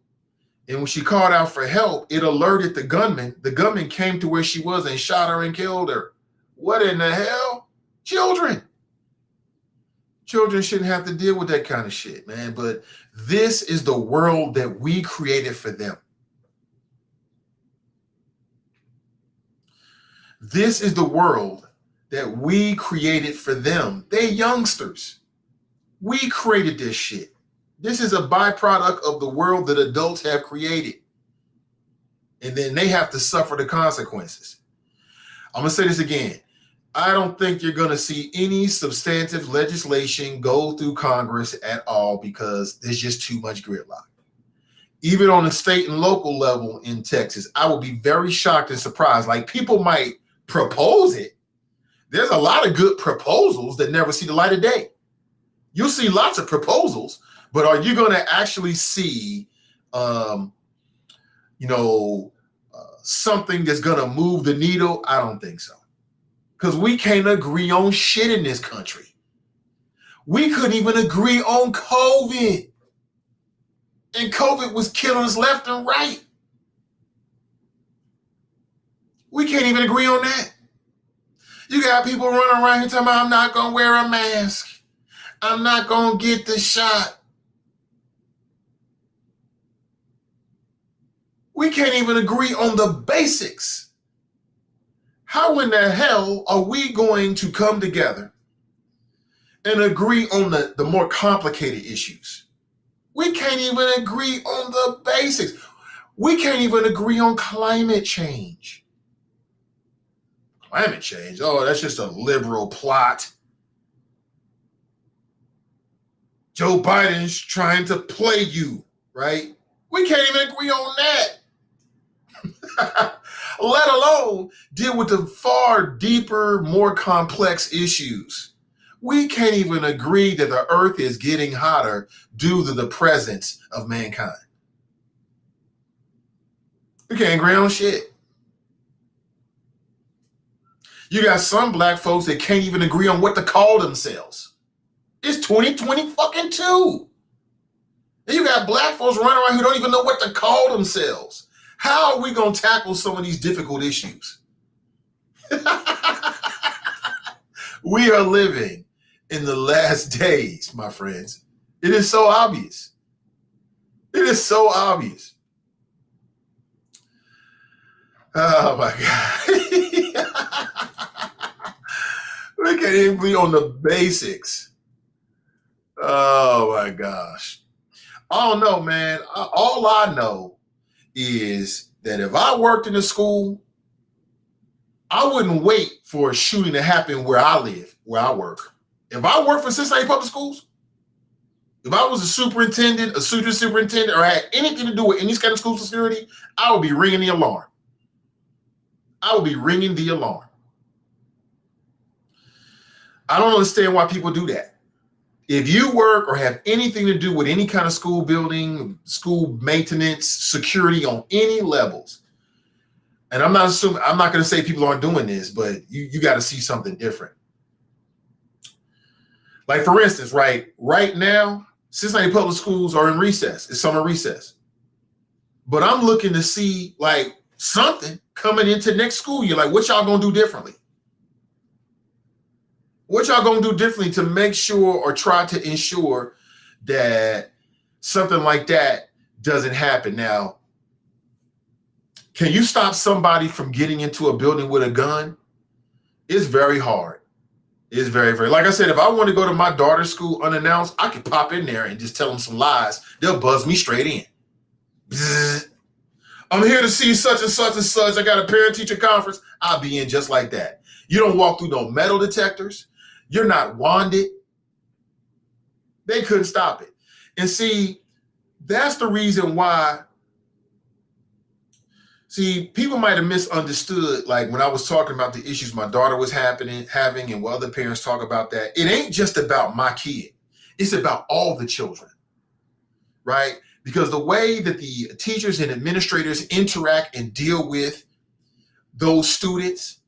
And when she called out for help, it alerted the gunman. The gunman came to where she was and shot her and killed her. What in the hell? Children. Children shouldn't have to deal with that kind of shit, man. But this is the world that we created for them. This is the world that we created for them. They youngsters. We created this shit. This is a byproduct of the world that adults have created. And then they have to suffer the consequences. I'm going to say this again. I don't think you're going to see any substantive legislation go through Congress at all because there's just too much gridlock. Even on the state and local level in Texas, I will be very shocked and surprised. Like, people might propose it. There's a lot of good proposals that never see the light of day. You'll see lots of proposals, but are you going to actually see, something that's going to move the needle? I don't think so. Because we can't agree on shit in this country. We couldn't even agree on COVID. And COVID was killing us left and right. We can't even agree on that. You got people running around here talking about, I'm not going to wear a mask. I'm not going to get the shot. We can't even agree on the basics. How in the hell are we going to come together and agree on the more complicated issues? We can't even agree on the basics. We can't even agree on climate change. Climate change? Oh, that's just a liberal plot. Joe Biden's trying to play you, right? We can't even agree on that. Let alone deal with the far deeper, more complex issues. We can't even agree that the earth is getting hotter due to the presence of mankind. We can't agree on shit. You got some black folks that can't even agree on what to call themselves. It's 2020 fucking 2. And you got black folks running around who don't even know what to call themselves. How are we going to tackle some of these difficult issues? We are living in the last days, my friends. It is so obvious. It is so obvious. Oh, my God. We can't even be on the basics. Oh, my gosh. I don't know, man. All I know is that if I worked in a school, I wouldn't wait for a shooting to happen where I live, where I work. If I worked for Cincinnati Public Schools, if I was a superintendent, a student superintendent, or had anything to do with any kind of school security, I would be ringing the alarm. I would be ringing the alarm. I don't understand why people do that. If you work or have anything to do with any kind of school building, school maintenance, security on any levels, and I'm not going to say people aren't doing this, but you got to see something different. Like, for instance, right now, Cincinnati Public Schools are in recess. It's summer recess. But I'm looking to see, like, something coming into next school year. Like, what y'all going to do differently? What y'all going to do differently to make sure or try to ensure that something like that doesn't happen? Now, can you stop somebody from getting into a building with a gun? It's very hard. It's very, very, like I said, if I want to go to my daughter's school unannounced, I could pop in there and just tell them some lies. They'll buzz me straight in. Bzzz. I'm here to see such and such and such. I got a parent-teacher conference. I'll be in just like that. You don't walk through no metal detectors. You're not wanded. They couldn't stop it. And see, that's the reason why. See, people might have misunderstood, like when I was talking about the issues my daughter was having, and what other parents talk about that. It ain't just about my kid. It's about all the children, right? Because the way that the teachers and administrators interact and deal with those students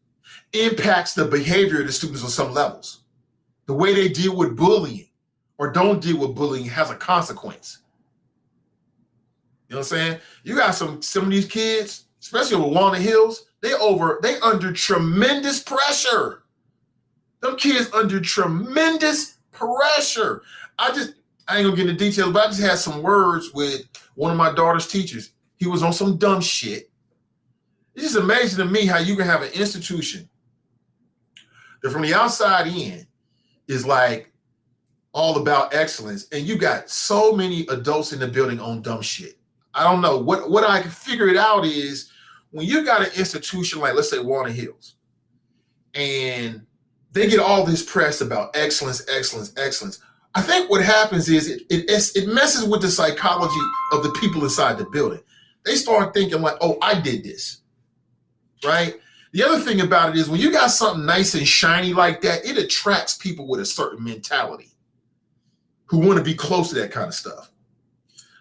impacts the behavior of the students on some levels. The way they deal with bullying or don't deal with bullying has a consequence. You know what I'm saying? You got some of these kids, especially over Walnut Hills, they under tremendous pressure. Them kids under tremendous pressure. I ain't gonna get into details, but I just had some words with one of my daughter's teachers. He was on some dumb shit. It's just amazing to me how you can have an institution that from the outside in is like all about excellence, and you got so many adults in the building on dumb shit. I don't know. What I can figure it out is when you got an institution like, let's say, Walnut Hills, and they get all this press about excellence, excellence, excellence. I think what happens is it messes with the psychology of the people inside the building. They start thinking like, oh, I did this, right? The other thing about it is when you got something nice and shiny like that, it attracts people with a certain mentality who want to be close to that kind of stuff.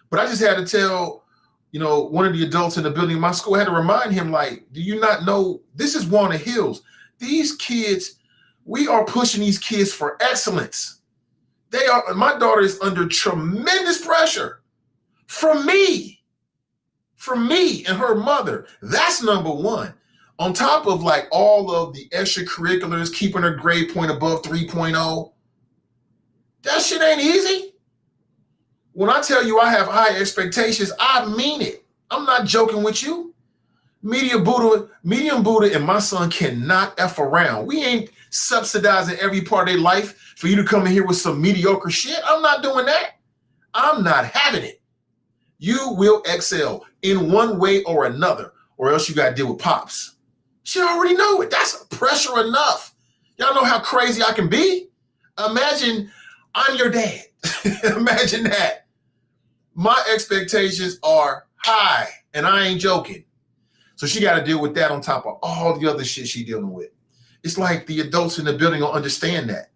But I just had to tell, one of the adults in the building in my school, I had to remind him, like, do you not know this is Walnut Hills? These kids, we are pushing these kids for excellence. My daughter is under tremendous pressure from me and her mother. That's number one. On top of like all of the extracurriculars, keeping her grade point above 3.0, that shit ain't easy. When I tell you I have high expectations, I mean it. I'm not joking with you. Medium Buddha and my son cannot F around. We ain't subsidizing every part of their life for you to come in here with some mediocre shit. I'm not doing that. I'm not having it. You will excel in one way or another, or else you got to deal with pops. She already know it. That's pressure enough. Y'all know how crazy I can be? Imagine I'm your dad. Imagine that. My expectations are high, and I ain't joking. So she got to deal with that on top of all the other shit she's dealing with. It's like the adults in the building don't understand that.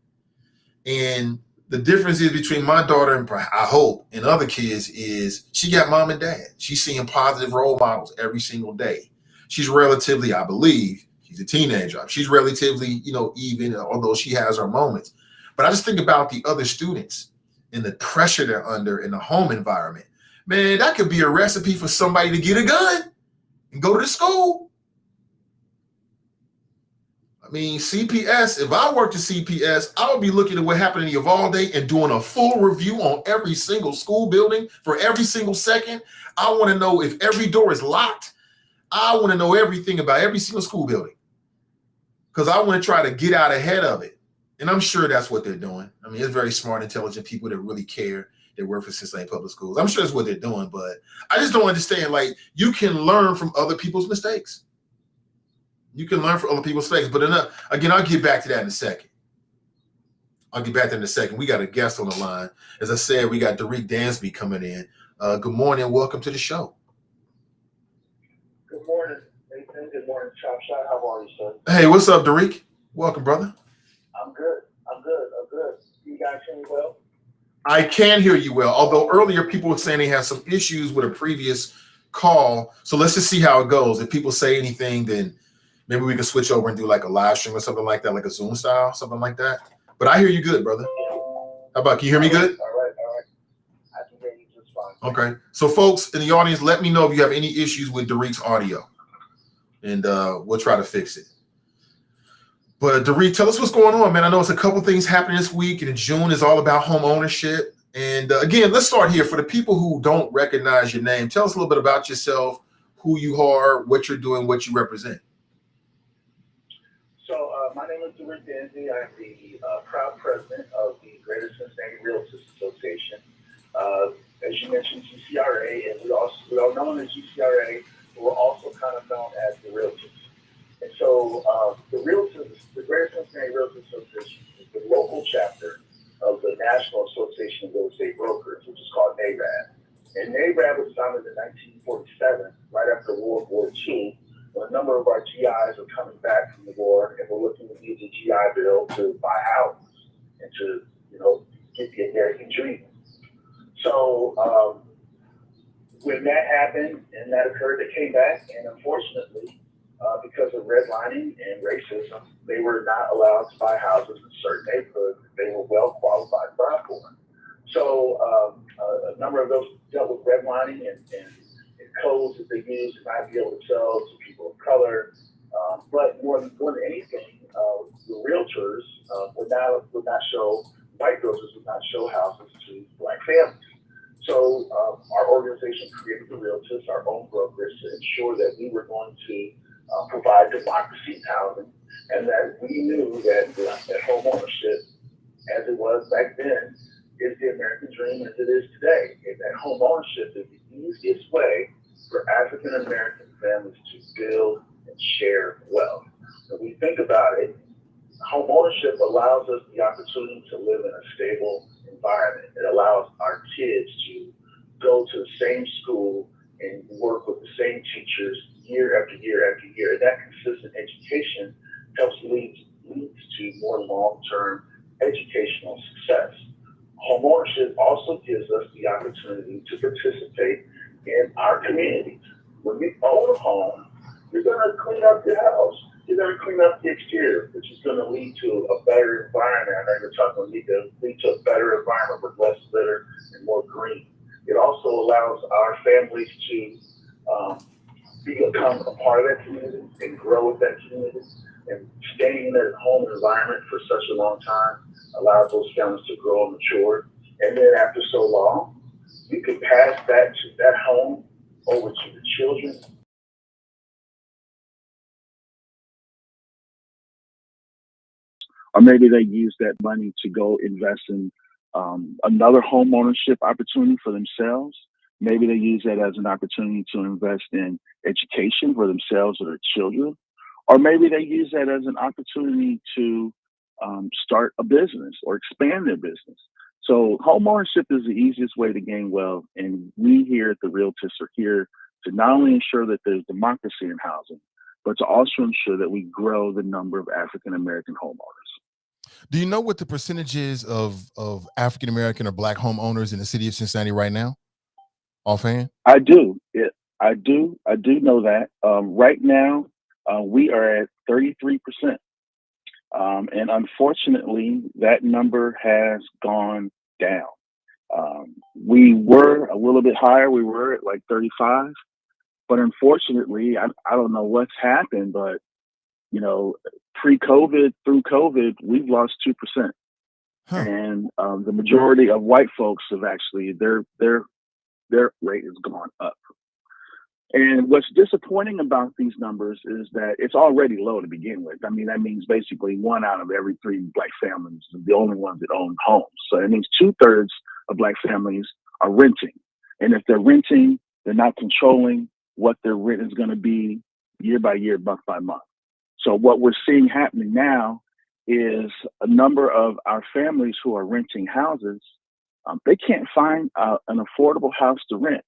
And the difference is between my daughter and I hope and other kids is she got mom and dad. She's seeing positive role models every single day. She's relatively, I believe, she's a teenager. She's relatively, even, although she has her moments. But I just think about the other students and the pressure they're under in the home environment. Man, that could be a recipe for somebody to get a gun and go to the school. I mean, CPS, if I worked at CPS, I would be looking at what happened in Uvalde and doing a full review on every single school building for every single second. I want to know if every door is locked. I want to know everything about every single school building because I want to try to get out ahead of it. And I'm sure that's what they're doing. I mean, it's very smart, intelligent people that really care. They work for Cincinnati Public Schools. I'm sure that's what they're doing, but I just don't understand. Like, you can learn from other people's mistakes. You can learn from other people's mistakes. But again, I'll get back to that in a second. We got a guest on the line. As I said, we got Derek Dansby coming in. Good morning. Welcome to the show. Good morning, Nathan. Good morning, Chop Shot. How are you, sir? Hey, what's up, Derek? Welcome, brother. I'm good. You guys hear me well? I can hear you well, although earlier people were saying they had some issues with a previous call. So let's just see how it goes. If people say anything, then maybe we can switch over and do like a live stream or something like that, like a Zoom style, something like that. But I hear you good, brother. How about, can you hear me good? All right. I can hear you just fine. Okay. So folks in the audience, let me know if you have any issues with Derek's audio, and we'll try to fix it. But Derek, tell us what's going on, man. I know it's a couple things happening this week, and in June is all about home ownership. And again, let's start here. For the people who don't recognize your name, tell us a little bit about yourself, who you are, what you're doing, what you represent. So my name is Derek Dansby. I'm the proud president of the Greater Cincinnati Realtors Association. As you mentioned, GCRA, and we are known as GCRA, but we're also kind of known as the Realtors. And so the Greater Cincinnati Realtors Association is the local chapter of the National Association of Real Estate Brokers, which is called NAREB. And NAREB was founded in 1947, right after World War II, when a number of our GIs are coming back from the war, and we're looking to use the GI Bill to buy houses and to, get the American dream. So when that happened and that occurred, they came back, and unfortunately, because of redlining and racism, they were not allowed to buy houses in certain neighborhoods that they were well qualified to buy for. So a number of those dealt with redlining and codes that they used to not be able to sell to people of color. But more than anything, the realtors would not show, white realtors would not show houses to black families. So our organization created the realtors, our own brokers, to ensure that we were going to provide democracy in housing, and that we knew that home ownership, as it was back then, is the American dream as it is today. And that home ownership is the easiest way for African American families to build and share wealth. When we think about it, home ownership allows us the opportunity to live in a stable environment. It allows our kids to go to the same school and work with the same teachers year after year after year. And that consistent education helps leads to more long-term educational success. Home ownership also gives us the opportunity to participate in our communities. When you own a home, you're going to clean up your house. You're going to clean up the exterior, which is going to lead to a better environment. I know you're talking about lead to a better environment with less litter and more green. It also allows our families to become a part of that community and grow with that community. And staying in that home environment for such a long time allows those families to grow and mature. And then after so long, you can pass that home over to the children. Or maybe they use that money to go invest in another home ownership opportunity for themselves. Maybe they use that as an opportunity to invest in education for themselves or their children. Or maybe they use that as an opportunity to start a business or expand their business. So home ownership is the easiest way to gain wealth. And we here at the Realtors are here to not only ensure that there's democracy in housing, but to also ensure that we grow the number of African-American homeowners. Do you know what the percentage is of African-American or black homeowners in the city of Cincinnati right now? Offhand? I do. I do know that. Right now, we are at 33%. And unfortunately, that number has gone down. We were a little bit higher. We were at like 35. But unfortunately, I don't know what's happened, but, you know, pre-COVID through COVID, we've lost 2%. Huh. And the majority of white folks have actually, their rate has gone up. And what's disappointing about these numbers is that it's already low to begin with. I mean, that means basically 1 out of every 3 black families are the only ones that own homes. So it means 2/3 of black families are renting. And if they're renting, they're not controlling what their rent is going to be year by year, month by month. So what we're seeing happening now is a number of our families who are renting houses, they can't find an affordable house to rent.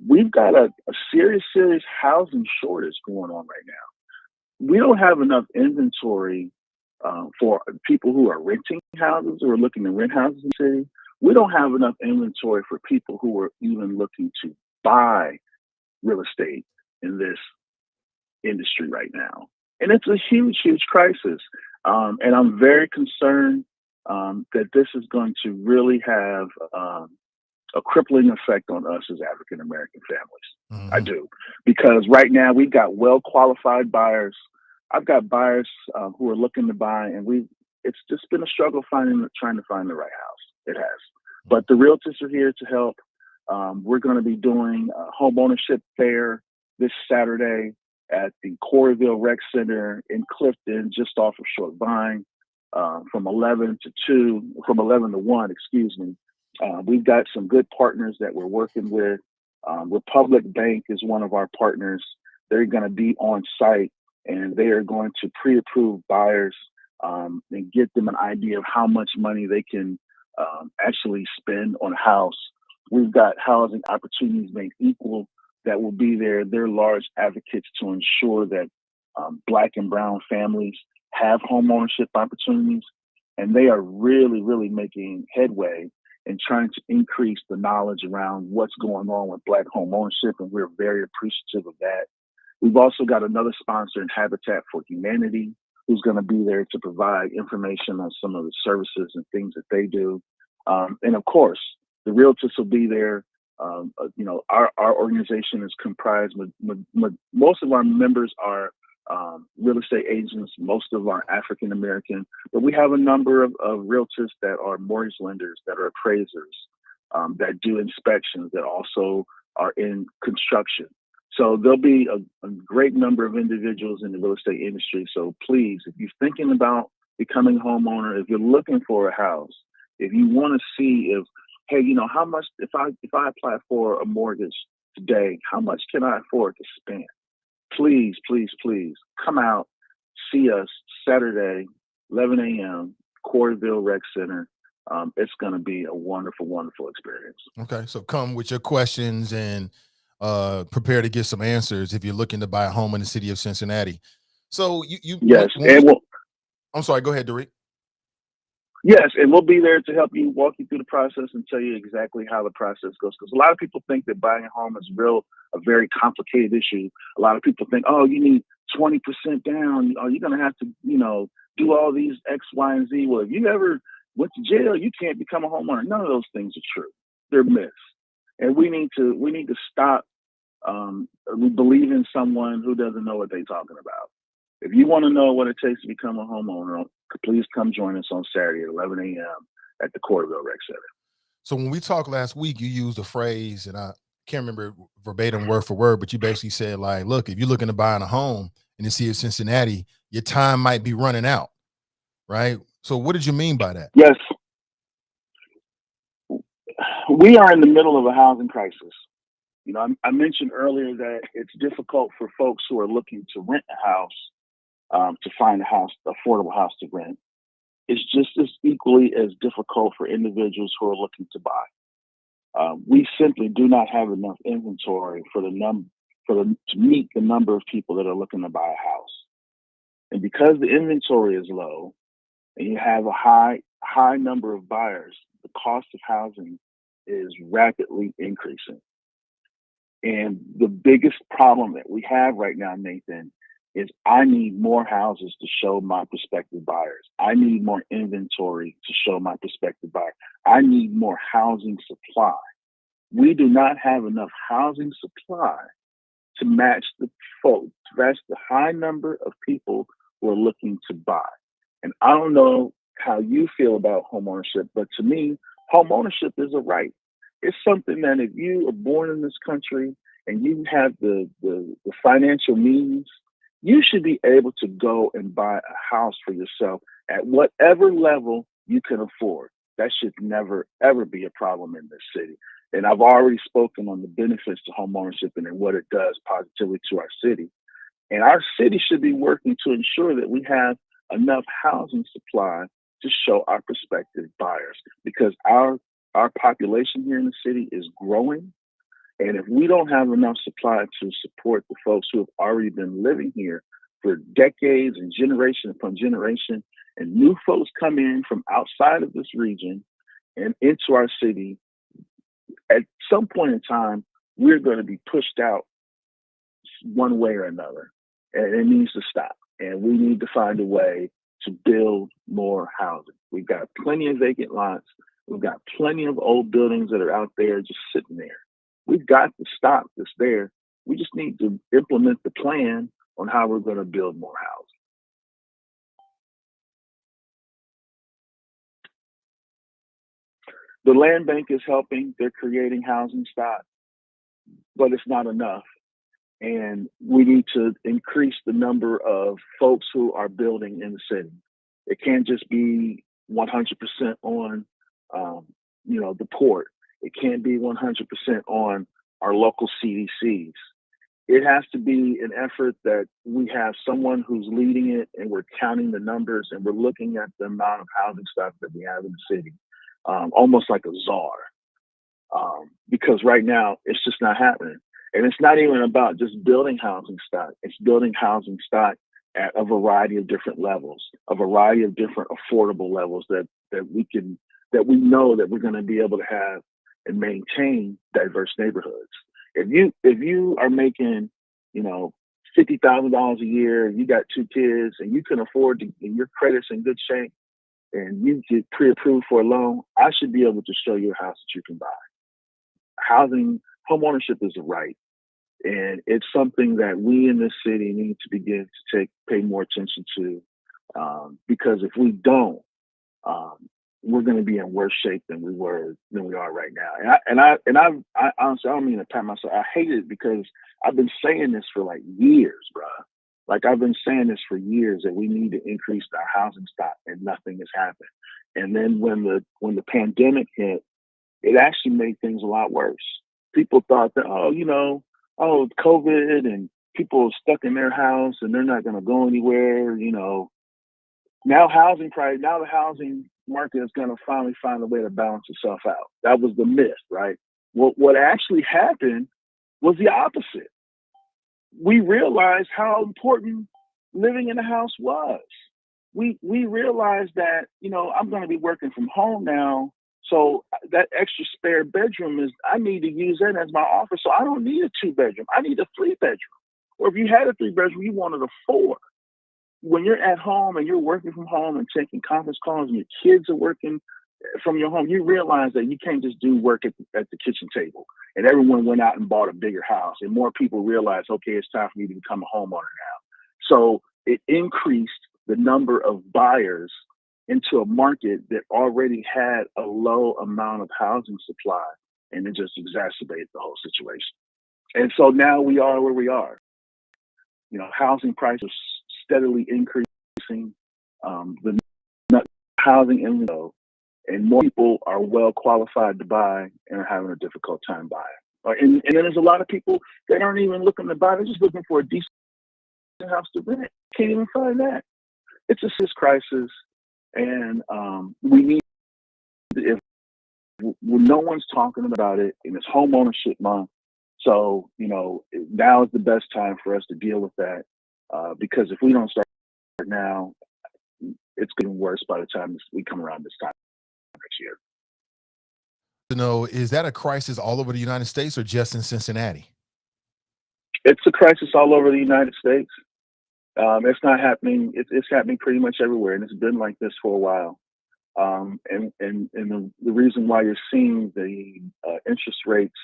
We've got a serious housing shortage going on right now. We don't have enough inventory for people who are renting houses or looking to rent houses in the city. We don't have enough inventory for people who are even looking to buy real estate in this industry right now. And it's a huge, huge crisis. And I'm very concerned that this is going to really have a crippling effect on us as African-American families. Mm-hmm. I do. Because right now we've got well-qualified buyers. I've got buyers who are looking to buy, and it's just been a struggle trying to find the right house. It has. But the Realtors are here to help. We're going to be doing a home ownership fair this Saturday at the Coreyville Rec Center in Clifton, just off of Short Vine, from 11 to 1, excuse me. We've got some good partners that we're working with. Republic Bank is one of our partners. They're going to be on site, and they are going to pre-approve buyers and get them an idea of how much money they can actually spend on a house. We've got Housing Opportunities Made Equal that will be there. They're large advocates to ensure that Black and brown families have home ownership opportunities. and they are really, really making headway in trying to increase the knowledge around what's going on with Black home ownership, and we're very appreciative of that. We've also got another sponsor in Habitat for Humanity who's going to be there to provide information on some of the services and things that they do. And of course, the realtors will be there. Our organization is comprised most of our members are real estate agents, most of our African American, but we have a number of realtors that are mortgage lenders, that are appraisers, that do inspections, that also are in construction. So there'll be a great number of individuals in the real estate industry. So please, if you're thinking about becoming a homeowner, if you're looking for a house, if you want to see if, hey, how much, if I apply for a mortgage today, how much can I afford to spend? Please, please, please come out, see us Saturday, 11 a.m., Coreyville Rec Center. It's going to be a wonderful, wonderful experience. Okay, so come with your questions and prepare to get some answers if you're looking to buy a home in the city of Cincinnati. So yes, I'm sorry, go ahead, Derek. Yes, and we'll be there to help you, walk you through the process and tell you exactly how the process goes. Because a lot of people think that buying a home is a very complicated issue. A lot of people think, oh, you need 20% down. Oh, you're going to have to, do all these X, Y, and Z. Well, if you ever went to jail, you can't become a homeowner. None of those things are true. They're myths. And we need to stop believing someone who doesn't know what they're talking about. If you want to know what it takes to become a homeowner, please come join us on Saturday at 11 a.m. at the Coreyville Rec Center. So when we talked last week, you used a phrase, and I can't remember verbatim word for word, but you basically said, like, look, if you're looking to buy a home in the city of Cincinnati, your time might be running out, right? So what did you mean by that? Yes. We are in the middle of a housing crisis. I mentioned earlier that it's difficult for folks who are looking to rent a house to find affordable house to rent. It's just as equally as difficult for individuals who are looking to buy. We simply do not have enough inventory to meet the number of people that are looking to buy a house. And because the inventory is low and you have a high number of buyers, the cost of housing is rapidly increasing. And the biggest problem that we have right now, Nathan, is I need more houses to show my prospective buyers. I need more inventory to show my prospective buyers. I need more housing supply. We do not have enough housing supply to match the high number of people who are looking to buy. And I don't know how you feel about homeownership, but to me, homeownership is a right. It's something that if you are born in this country and you have the financial means, you should be able to go and buy a house for yourself at whatever level you can afford. That should never, ever be a problem in this city. And I've already spoken on the benefits to homeownership and what it does positively to our city. And our city should be working to ensure that we have enough housing supply to show our prospective buyers, because our population here in the city is growing. And if we don't have enough supply to support the folks who have already been living here for decades and generation upon generation, and new folks come in from outside of this region and into our city, at some point in time, we're going to be pushed out one way or another. And it needs to stop. And we need to find a way to build more housing. We've got plenty of vacant lots. We've got plenty of old buildings that are out there just sitting there. We've got to stop this there. We just need to implement the plan on how we're going to build more housing. The land bank is helping. They're creating housing stock, but it's not enough. And we need to increase the number of folks who are building in the city. It can't just be 100% on, the port. It can't be 100% on our local CDCs. It has to be an effort that we have someone who's leading it, and we're counting the numbers, and we're looking at the amount of housing stock that we have in the city, almost like a czar. Because right now it's just not happening. And it's not even about just building housing stock. It's building housing stock at a variety of different levels, a variety of different affordable levels that we know that we're going to be able to have and maintain diverse neighborhoods. If you are making, $50,000 a year, you got 2 kids, and you can afford to, and your credit's in good shape, and you get pre-approved for a loan, I should be able to show you a house that you can buy. Home ownership is a right, and it's something that we in this city need to begin to pay more attention to, because if we don't, we're going to be in worse shape than we are right now. And I honestly, I don't mean to pat myself. I hate it because I've been saying this for like years, bro. Like I've been saying this for years that we need to increase our housing stock, and nothing has happened. And then when the pandemic hit, it actually made things a lot worse. People thought that, COVID, and people are stuck in their house and they're not going to go anywhere. Now the housing market is going to finally find a way to balance itself out. That was the myth, right? What actually happened was the opposite. We realized how important living in a house was. We realized that, I'm going to be working from home now. So that extra spare bedroom I need to use that as my office. So I don't need a 2-bedroom. I need a 3-bedroom. Or if you had a 3-bedroom, you wanted a 4. When you're at home and you're working from home and taking conference calls and your kids are working from your home, you realize that you can't just do work at the kitchen table. And everyone went out and bought a bigger house. And more people realized, okay, it's time for me to become a homeowner now. So it increased the number of buyers into a market that already had a low amount of housing supply, and it just exacerbated the whole situation. And so now we are where we are. Housing prices steadily increasing, the housing inventory, and more people are well qualified to buy and are having a difficult time buying. And then there's a lot of people that aren't even looking to buy; they're just looking for a decent house to rent. Can't even find that. It's a serious crisis, and we need. If no one's talking about it, and it's home ownership month, so now is the best time for us to deal with that. Because if we don't start now, it's getting worse by the time we come around this time next year. To know, is that a crisis all over the United States or just in Cincinnati? It's a crisis all over the United States. It's not happening. It's happening pretty much everywhere, and it's been like this for a while. And the reason why you're seeing the interest rates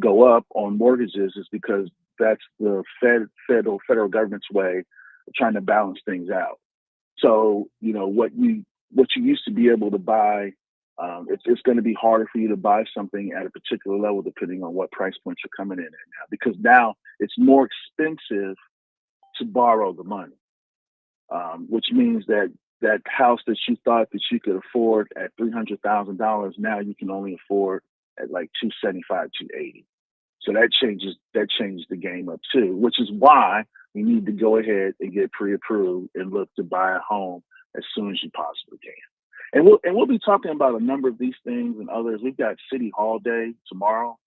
go up on mortgages is because that's the federal government's way of trying to balance things out. So, what you used to be able to buy, it's going to be harder for you to buy something at a particular level depending on what price points you're coming in at now, because now it's more expensive to borrow the money, which means that house that you thought that you could afford at $300,000, now you can only afford at like $275, $280. So that changes the game up too, which is why we need to go ahead and get pre-approved and look to buy a home as soon as you possibly can. And we'll be talking about a number of these things and others. We've got City Hall Day tomorrow.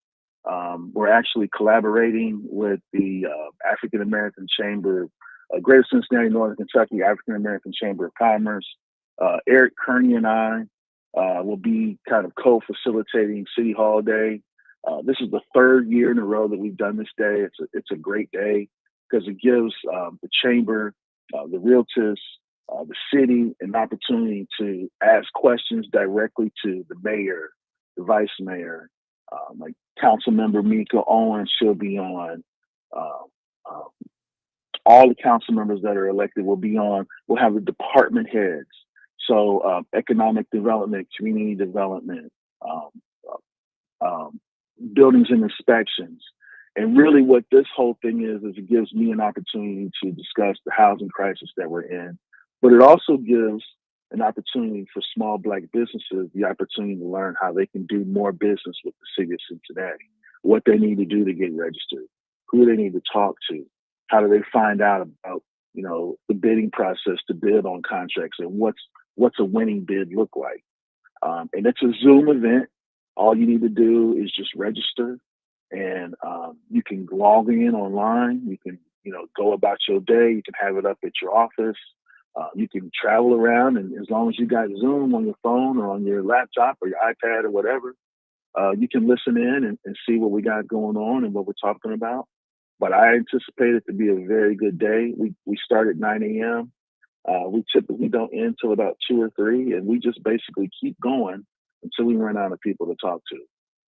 We're actually collaborating with the African American Chamber, Greater Cincinnati, Northern Kentucky African American Chamber of Commerce. Eric Kearney and I will be kind of co-facilitating City Hall Day. This is the 3rd year in a row that we've done this day. It's a great day because it gives the chamber, the realtors, the city an opportunity to ask questions directly to the mayor, the vice mayor, like Council Member Mika Owens. She'll be on. All the council members that are elected will be on. We'll have the department heads. So economic development, community development, buildings and inspections. And really what this whole thing is it gives me an opportunity to discuss the housing crisis that we're in, but it also gives an opportunity for small Black businesses the opportunity to learn how they can do more business with the city of Cincinnati, what they need to do to get registered, who they need to talk to, how do they find out about, the bidding process to bid on contracts, and what's a winning bid look like. And it's a Zoom event. All you need to do is just register, and you can log in online. You can go about your day. You can have it up at your office. You can travel around, and as long as you got Zoom on your phone or on your laptop or your iPad or whatever, you can listen in and see what we got going on and what we're talking about. But I anticipate it to be a very good day. We start at 9 a.m. We typically don't end till about 2 or 3, and we just basically keep going until we run out of people to talk to.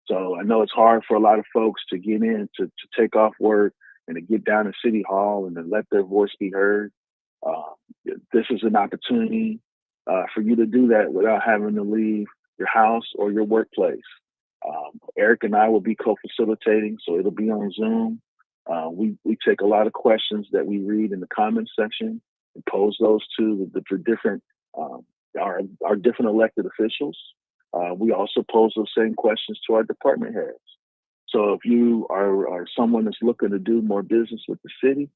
So I know it's hard for a lot of folks to get in, to take off work and to get down to City Hall and to let their voice be heard. This is an opportunity for you to do that without having to leave your house or your workplace. Eric and I will be co-facilitating, so it'll be on Zoom. We take a lot of questions that we read in the comments section and pose those to the different our different elected officials. We also pose those same questions to our department heads. So if you are someone that's looking to do more business with the city,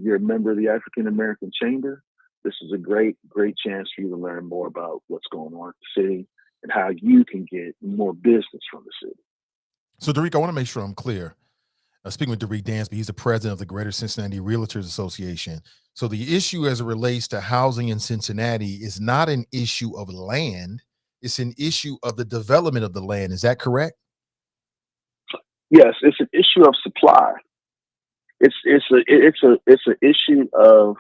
you're a member of the African American Chamber, this is a great chance for you to learn more about what's going on at the city and how you can get more business from the city. So, Derek, I want to make sure I'm clear. Speaking with Derek Dansby, he's the president of the Greater Cincinnati Realtors Association. So the issue as it relates to housing in Cincinnati is not an issue of land. It's an issue of the development of the land. Is that correct? Yes, it's an issue of supply. It's an issue of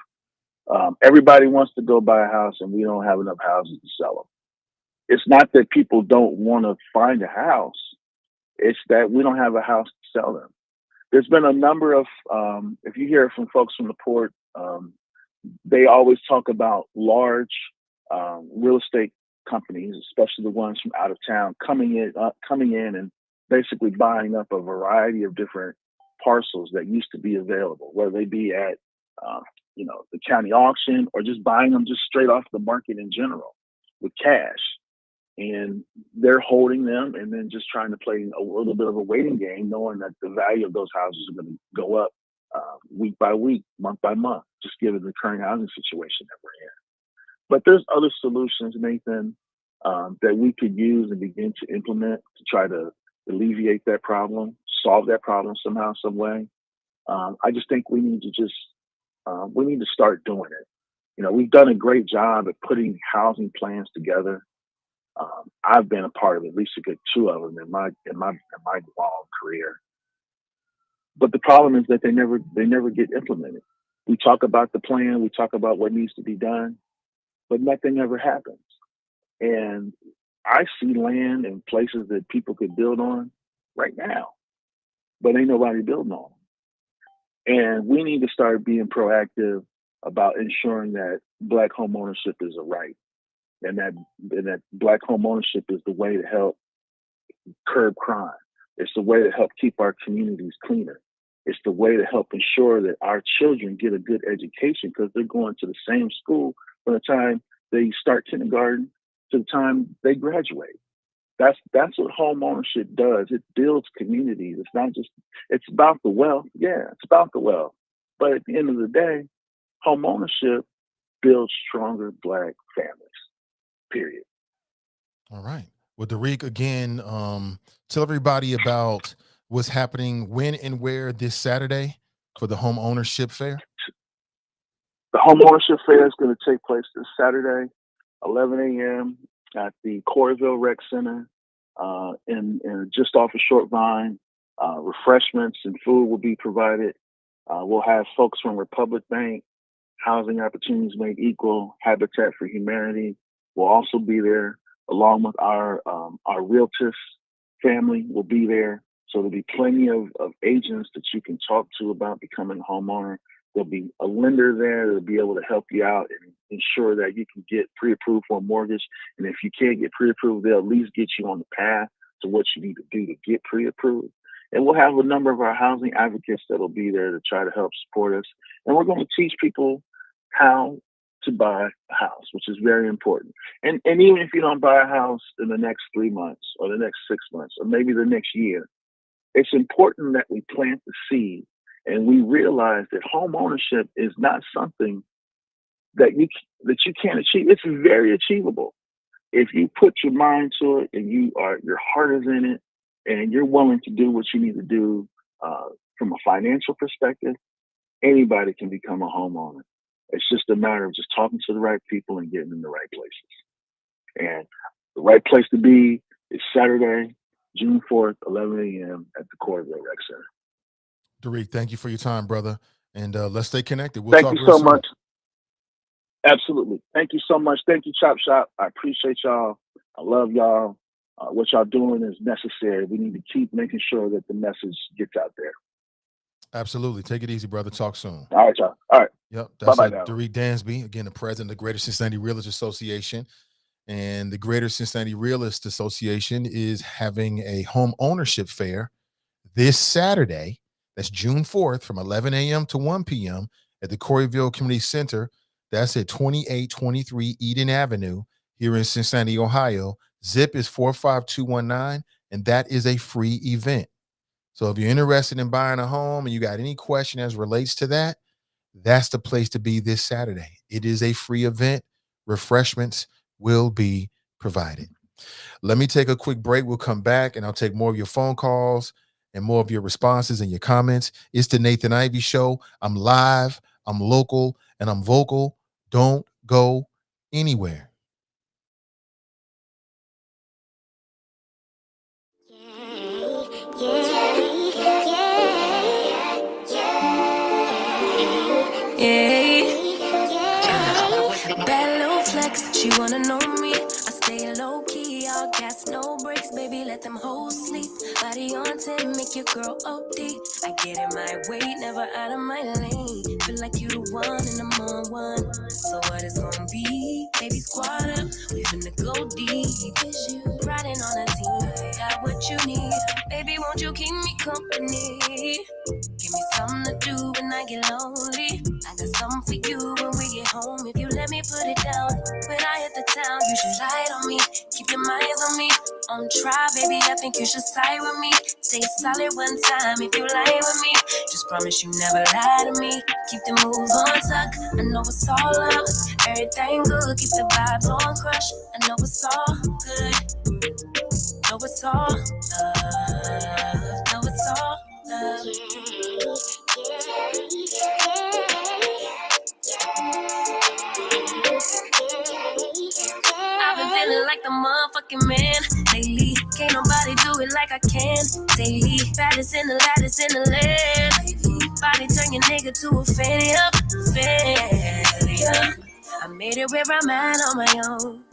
everybody wants to go buy a house and we don't have enough houses to sell them. It's not that people don't want to find a house. It's that we don't have a house to sell them. There's been a number of, if you hear from folks from the port, they always talk about large real estate companies, especially the ones from out of town, coming in and basically buying up a variety of different parcels that used to be available, whether they be at the county auction or just buying them just straight off the market in general with cash. And they're holding them and then just trying to play a little bit of a waiting game, knowing that the value of those houses are going to go up week by week, month by month, just given the current housing situation that we're in. But there's other solutions, Nathan, that we could use and begin to implement to try to alleviate that problem, solve that problem somehow, some way. I just think we need to start doing it. We've done a great job at putting housing plans together. I've been a part of at least a good 2 of them in my long career. But the problem is that they never get implemented. We talk about the plan, we talk about what needs to be done, but nothing ever happens. And I see land and places that people could build on right now, but ain't nobody building on them. And we need to start being proactive about ensuring that Black home ownership is a right. And that Black home ownership is the way to help curb crime. It's the way to help keep our communities cleaner. It's the way to help ensure that our children get a good education because they're going to the same school from the time they start kindergarten to the time they graduate. That's what home ownership does. It builds communities. It's about the wealth. Yeah, it's about the wealth. But at the end of the day, home ownership builds stronger Black families. Period. All right. Well, Derek, again, tell everybody about what's happening when and where this Saturday for the home ownership fair. The home ownership fair is going to take place this Saturday, 11 a.m. at the Coralville Rec Center, in just off of Short Vine. Refreshments and food will be provided. We'll have folks from Republic Bank, Housing Opportunities Made Equal, Habitat for Humanity. Will also be there, along with our Realtors family will be there. So there'll be plenty of agents that you can talk to about becoming a homeowner. There'll be a lender there that'll be able to help you out and ensure that you can get pre-approved for a mortgage. And if you can't get pre-approved, they'll at least get you on the path to what you need to do to get pre-approved. And we'll have a number of our housing advocates that'll be there to try to help support us. And we're going to teach people how to buy a house, which is very important. And even if you don't buy a house in the next 3 months or the next 6 months or maybe the next year, it's important that we plant the seed and we realize that home ownership is not something that you can't achieve. It's very achievable. If you put your mind to it and your heart is in it and you're willing to do what you need to do from a financial perspective, Anybody can become a homeowner. It's just a matter of just talking to the right people and getting in the right places. And the right place to be is Saturday, June 4th, 11 a.m. at the Corville Rec Center. Derek, thank you for your time, brother. And let's stay connected. We'll Thank talk you real so soon. much. Absolutely. Thank you so much. Thank you, Chop Shop. I appreciate y'all. I love y'all. What y'all doing is necessary. We need to keep making sure that the message gets out there. Absolutely. Take it easy, brother. Talk soon. All right, y'all. All right. Yep. That's Bye-bye now. Derek Dansby, again, the president of the Greater Cincinnati Realtors Association. And the Greater Cincinnati Realtors Association is having a home ownership fair this Saturday. That's June 4th from 11 a.m. to 1 p.m. at the Corryville Community Center. That's at 2823 Eden Avenue here in Cincinnati, Ohio. Zip is 45219, and that is a free event. So if you're interested in buying a home and you got any question as relates to that, that's the place to be this Saturday. It is a free event. Refreshments will be provided. Let me take a quick break. We'll come back and I'll take more of your phone calls and more of your responses and your comments. It's the Nathan Ivey Show. I'm live, I'm local, and I'm vocal. Don't go anywhere. Bad little flex, she wanna know me. I stay low key, all gas, no brakes, baby, let them hoes sleep. Body on 10, make your girl OD. I get in my way, never out of my lane. Feel like you the one and I'm on one. So what it's gonna be? Baby, squad up, we finna go deep. Is you riding on a team? Got what you need, baby, won't you keep me company? Give me something to do when I get lonely. I got something for you when we get home. If you let me put it down, when I hit the town, you should lie on me. Keep your minds on me. On try, baby, I think you should side with me. Stay solid one time if you lie with me. Just promise you never lie to me. Keep the moves on tuck. I know it's all love. Everything good. Keep the vibes on crush. I know it's all good. Know it's all love. Know it's all love. I've been feeling like the motherfucking man lately. Can't nobody do it like I can daily. Baddest in the lattice in the land. Body turn your nigga to a failure. I made it where I'm at on my own.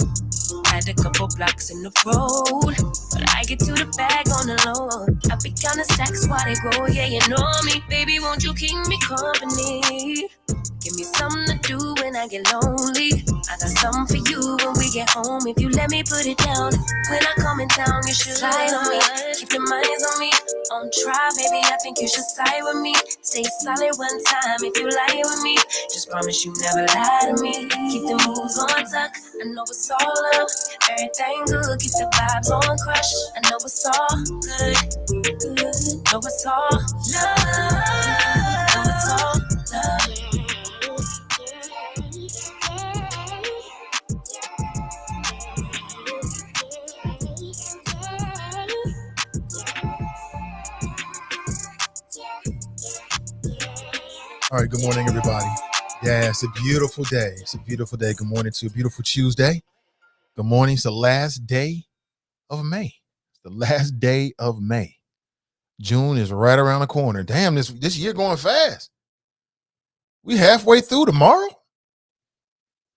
Had a couple blocks in the road, but I get to the bag on the low. I be counting stacks while they grow, yeah, you know me. Baby, won't you keep me company? Give me something to do when I get lonely. I got something for you when we get home. If you let me put it down, when I come in town, you should slide on me. Keep your minds on me. On try, baby, I think you should side with me. Stay solid one time if you lie with me. Just promise you never lie to me. Keep the moves on tuck. I know it's all love. Everything good. Keep the vibes on crush. I know it's all good. Know it's all love. Know it's all love. All right, good morning, everybody. Yeah, it's a beautiful day. It's a beautiful day. Good morning to a beautiful Tuesday. Good morning. It's the last day of May. It's the last day of May. June is right around the corner. Damn, this year going fast. We halfway through tomorrow.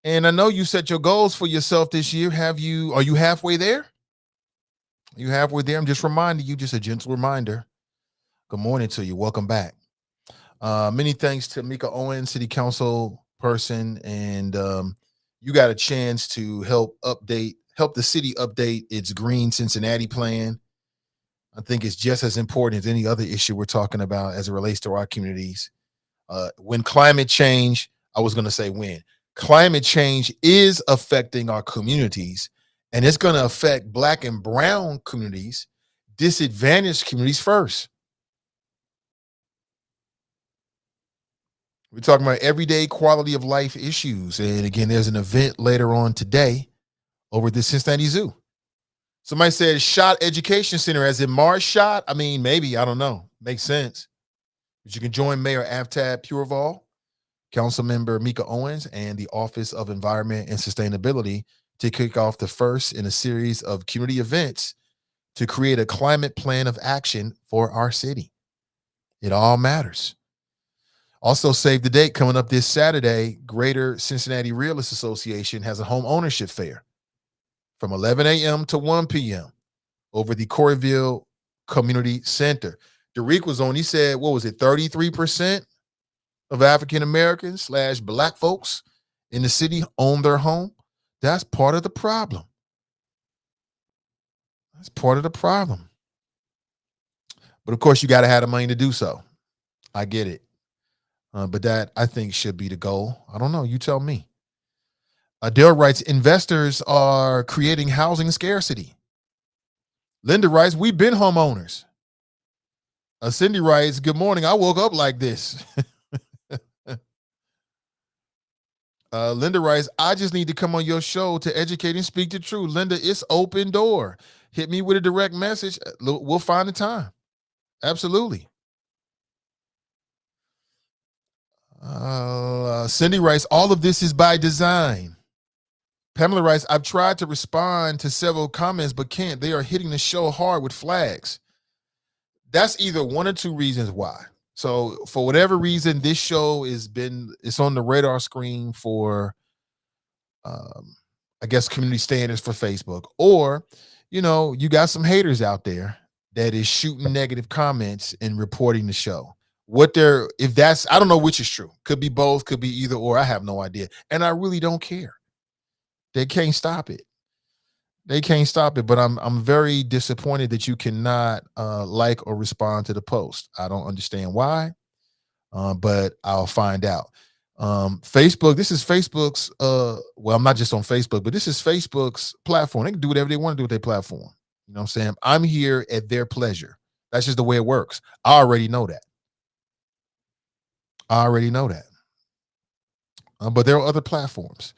And I know you set your goals for yourself this year. Are you halfway there? Are you halfway there? I'm just reminding you, just a gentle reminder. Good morning to you. Welcome back. Many thanks to Mika Owens, city council person, and you got a chance to help the city update its Green Cincinnati plan. I think it's just as important as any other issue we're talking about as it relates to our communities. When climate change is affecting our communities, and it's going to affect Black and brown communities, disadvantaged communities first. We're talking about everyday quality of life issues. And again, there's an event later on today over at the Cincinnati Zoo. Somebody said Schott Education Center, as in Mars Schott. I mean, maybe, I don't know. Makes sense. But you can join Mayor Aftab Pureval, Councilmember Mika Owens, and the Office of Environment and Sustainability to kick off the first in a series of community events to create a climate plan of action for our city. It all matters. Also, save the date coming up this Saturday. Greater Cincinnati Realtors Association has a home ownership fair from 11 a.m. to 1 p.m. over the Coreyville Community Center. Derek was on, he said, what was it, 33% of African Americans / Black folks in the city own their home? That's part of the problem. That's part of the problem. But of course, you got to have the money to do so. I get it. But that, I think, should be the goal. I don't know. You tell me. Dale writes, investors are creating housing scarcity. Linda writes, we've been homeowners. Cindy writes, good morning. I woke up like this. Linda writes, I just need to come on your show to educate and speak the truth. Linda, it's open door. Hit me with a direct message. We'll find the time. Absolutely. Cindy writes, all of this is by design. Pamela writes, I've tried to respond to several comments, but can't. They are hitting the show hard with flags. That's either one or two reasons why. So for whatever reason, this show it's on the radar screen for, I guess, community standards for Facebook, or, you got some haters out there that is shooting negative comments and reporting the show. I don't know which is true. Could be both, could be either or. I have no idea. And I really don't care. They can't stop it. But I'm very disappointed that you cannot like or respond to the post. I don't understand why, but I'll find out. Facebook, this is Facebook's, I'm not just on Facebook, but this is Facebook's platform. They can do whatever they want to do with their platform. You know what I'm saying? I'm here at their pleasure. That's just the way it works. I already know that. But there are other platforms.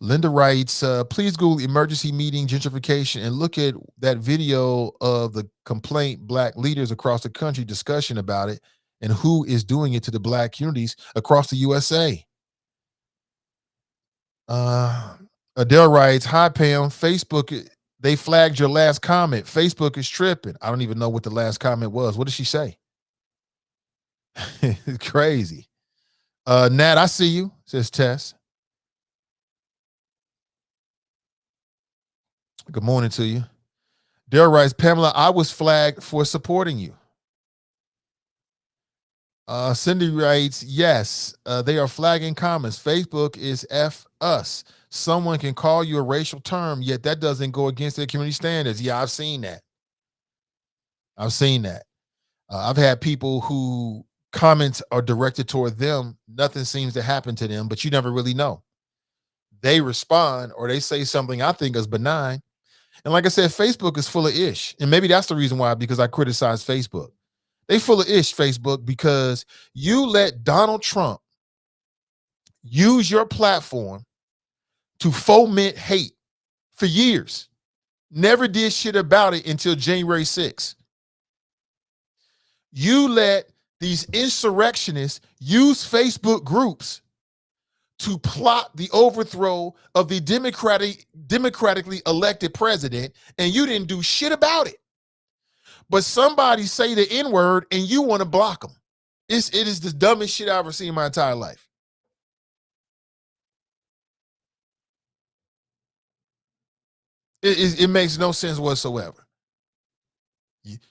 Linda writes, please Google emergency meeting gentrification and look at that video of the complaint Black leaders across the country discussion about it and who is doing it to the Black communities across the USA. Adele writes, hi, Pam. Facebook, they flagged your last comment. Facebook is tripping. I don't even know what the last comment was. What did she say? It's crazy. Nat, I see you, says Tess. Good morning to you. Daryl writes, Pamela, I was flagged for supporting you. Cindy writes, yes, they are flagging comments. Facebook is F us. Someone can call you a racial term, yet that doesn't go against their community standards. Yeah, I've seen that. I've had people who comments are directed toward them. Nothing seems to happen to them, but you never really know. They respond or they say something I think is benign. And like I said, Facebook is full of ish. And maybe that's the reason why, because I criticize Facebook. They full of ish, Facebook, because you let Donald Trump use your platform to foment hate for years. Never did shit about it until January 6th. You let these insurrectionists use Facebook groups to plot the overthrow of the democratically elected president, and you didn't do shit about it. But somebody say the N-word and you want to block them. It is the dumbest shit I've ever seen in my entire life. It makes no sense whatsoever.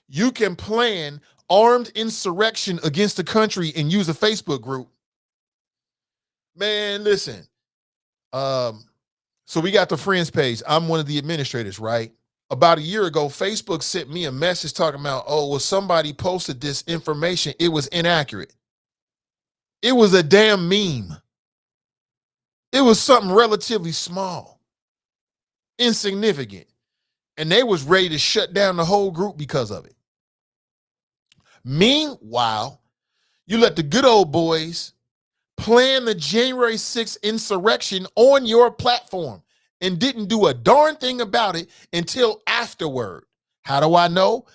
You can plan armed insurrection against the country and use a Facebook group. Man, listen. So we got the friends page. I'm one of the administrators, right? About a year ago, Facebook sent me a message talking about, oh, well, somebody posted this information. It was inaccurate. It was a damn meme. It was something relatively small, insignificant. And they was ready to shut down the whole group because of it. Meanwhile, you let the good old boys plan the January 6th insurrection on your platform and didn't do a darn thing about it until afterward. How do I know?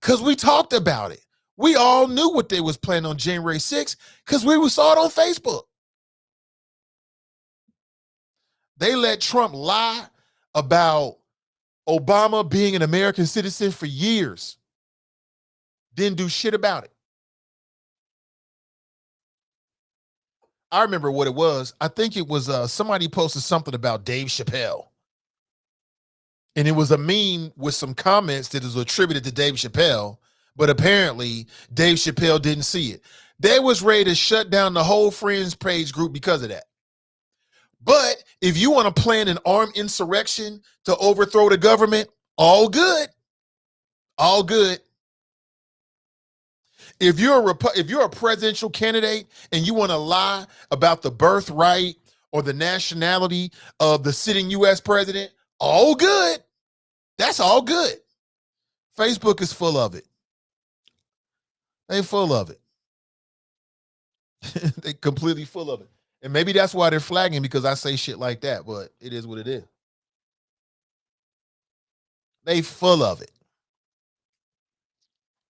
Because we talked about it. We all knew what they was planning on January 6th because we saw it on Facebook. They let Trump lie about Obama being an American citizen for years. Didn't do shit about it. I remember what it was. I think it was somebody posted something about Dave Chappelle. And it was a meme with some comments that was attributed to Dave Chappelle, but apparently Dave Chappelle didn't see it. They was ready to shut down the whole Friends page group because of that. But if you want to plan an armed insurrection to overthrow the government, all good. All good. If you're a presidential candidate and you want to lie about the birthright or the nationality of the sitting U.S. president, all good. That's all good. Facebook is full of it. They full of it. They completely full of it. And maybe that's why they're flagging, because I say shit like that, but it is what it is. They full of it.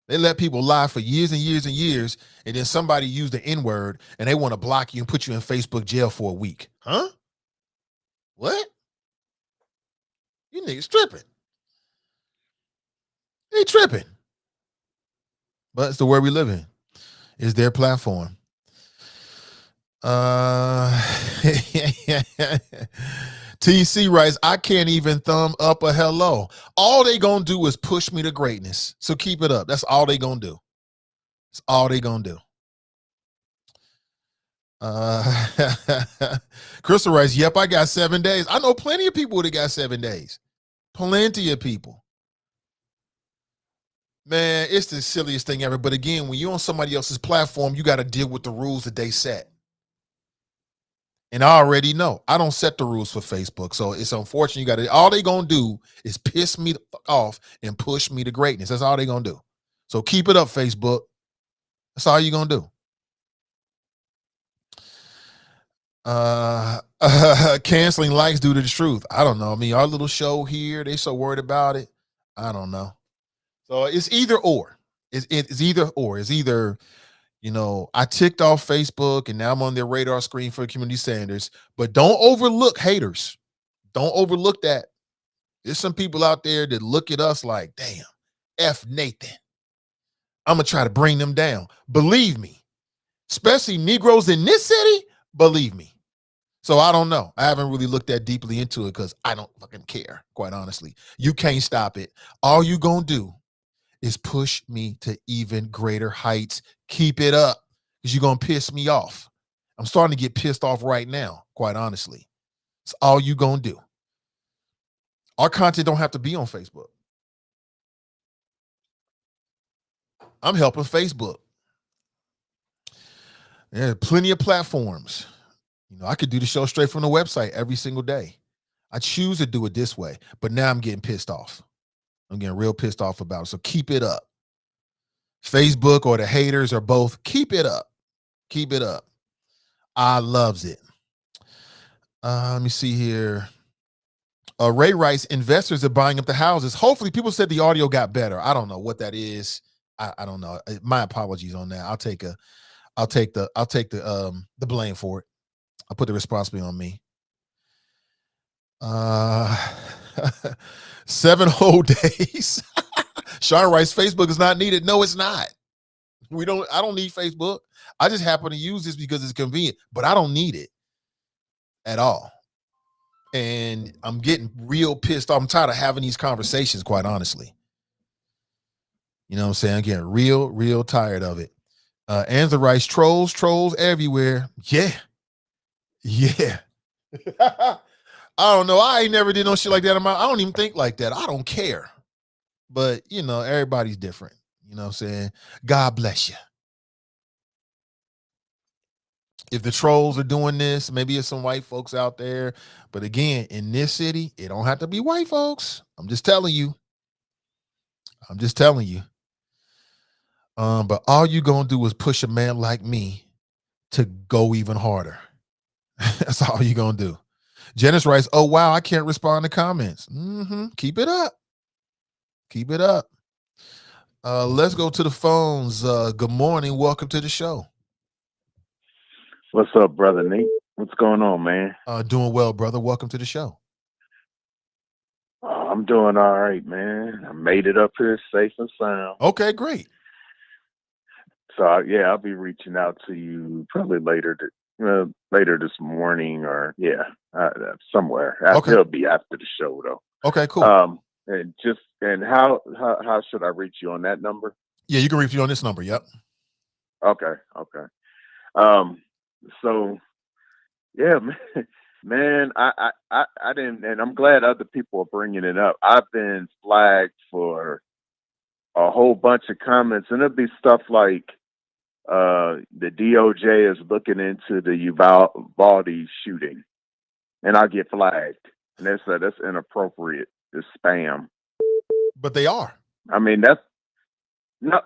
They let people lie for years and years and years, and then somebody used the N-word and they want to block you and put you in Facebook jail for a week. Huh? What? You niggas tripping. They tripping. But it's the world we live in. It's their platform. TC writes, I can't even thumb up a hello. All they gonna do is push me to greatness. So keep it up. That's all they gonna do. That's all they gonna do. Crystal writes, yep, I got 7 days. I know plenty of people that got 7 days. Plenty of people. Man, it's the silliest thing ever. But again, when you're on somebody else's platform, you got to deal with the rules that they set. And I already know I don't set the rules for Facebook. So it's unfortunate. You got to, all they going to do is piss me the fuck off and push me to greatness. That's all they going to do. So keep it up, Facebook. That's all you're going to do. Canceling likes due to the truth. I don't know. I mean, our little show here, they so worried about it. I don't know. So it's either or. It's either or. It's either, you know, I ticked off Facebook and now I'm on their radar screen for community standards, but don't overlook haters. Don't overlook that. There's some people out there that look at us like, damn, F Nathan. I'm going to try to bring them down. Believe me, especially Negroes in this city, believe me. So I don't know. I haven't really looked that deeply into it because I don't fucking care, quite honestly. You can't stop it. All you going to do is push me to even greater heights. Keep it up, because you're going to piss me off. I'm starting to get pissed off right now, quite honestly. It's all you going to do. Our content don't have to be on Facebook. I'm helping Facebook. There are plenty of platforms. You know, I could do the show straight from the website every single day. I choose to do it this way, but now I'm getting pissed off. I'm getting real pissed off about it. So keep it up. Facebook or the haters or both, keep it up. Keep it up. I loves it. Let me see here. Ray writes, investors are buying up the houses. Hopefully, people said the audio got better. I don't know what that is. I don't know. My apologies on that. I'll take the blame for it. I'll put the responsibility on me. 7 whole days. Sean writes, Facebook is not needed. No, it's not. I don't need Facebook. I just happen to use this because it's convenient, but I don't need it at all. And I'm getting real pissed off. I'm tired of having these conversations, quite honestly. You know what I'm saying? I'm getting real tired of it. Anza writes, trolls everywhere. Yeah. I don't know. I ain't never did no shit like that. I don't even think like that. I don't care. But, you know, everybody's different. You know what I'm saying? God bless you. If the trolls are doing this, maybe it's some white folks out there. But again, in this city, it don't have to be white folks. I'm just telling you. But all you gonna do is push a man like me to go even harder. That's all you gonna do. Janice writes, oh, wow, I can't respond to comments. Keep it up. Let's go to the phones. Good morning. Welcome to the show. What's up, brother Nate? What's going on, man? Doing well, brother. Welcome to the show. I'm doing all right, man. I made it up here safe and sound. Okay, great. So I'll be reaching out to you probably later this morning, or somewhere. Okay. It'll be after the show, though. Okay, cool. And how should I reach you on that number? Yeah, you can reach you on this number. Yep. Okay. So yeah, man, I didn't, and I'm glad other people are bringing it up. I've been flagged for a whole bunch of comments, and it'll be stuff like the DOJ is looking into the Uvalde shooting, and I get flagged, and they said that's inappropriate. It's spam. But they are. I mean, that's no.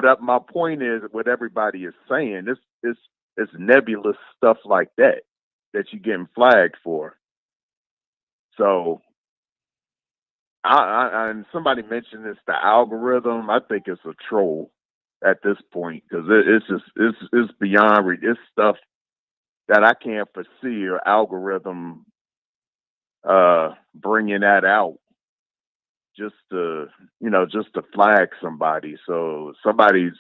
That my point is what everybody is saying. It's nebulous stuff like that you're getting flagged for. So, and somebody mentioned this, the algorithm. I think it's a troll at this point, because it's beyond. It's stuff that I can't foresee or algorithm bringing that out just to flag somebody. So somebody,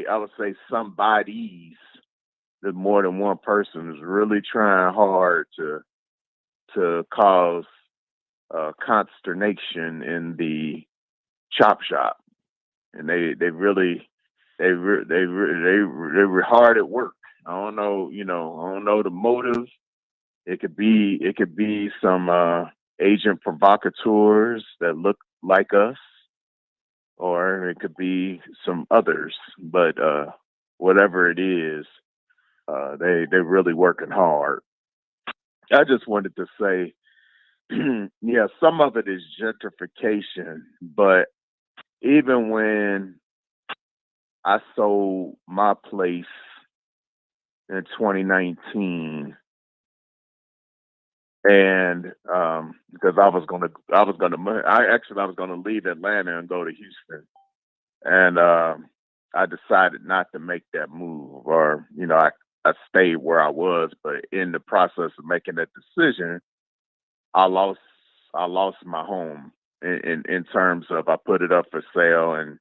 I would say somebody's, there's more than one person is really trying hard to cause consternation in the chop shop, and they were hard at work. I don't know the motive. It could be some agent provocateurs that look like us, or it could be some others. But whatever it is, they're really working hard. I just wanted to say, yeah, some of it is gentrification, but even when I sold my place in 2019, and because I was gonna leave Atlanta and go to Houston, and I decided not to make that move, or I stayed where I was, but in the process of making that decision, I lost my home in terms of, I put it up for sale and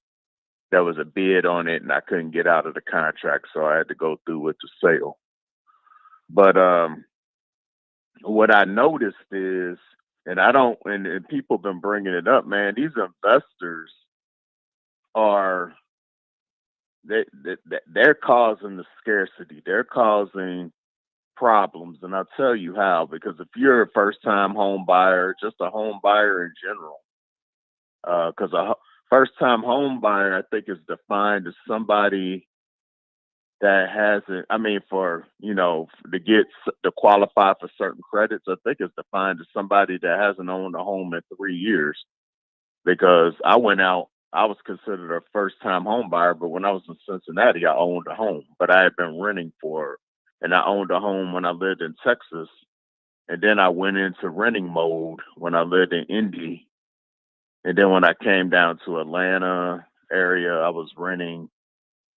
there was a bid on it and I couldn't get out of the contract, so I had to go through with the sale. But what I noticed is, and people have been bringing it up, man, these investors are, they're causing the scarcity. They're causing problems, and I'll tell you how. Because if you're a first-time home buyer, just a home buyer in general, because a first-time home buyer, I think, is defined as somebody that hasn't. I mean, to qualify for certain credits, I think it's defined as somebody that hasn't owned a home in 3 years. Because I was considered a first-time home buyer, but when I was in Cincinnati, I owned a home, but I had been renting and I owned a home when I lived in Texas, and then I went into renting mode when I lived in Indy, and then when I came down to Atlanta area, I was renting,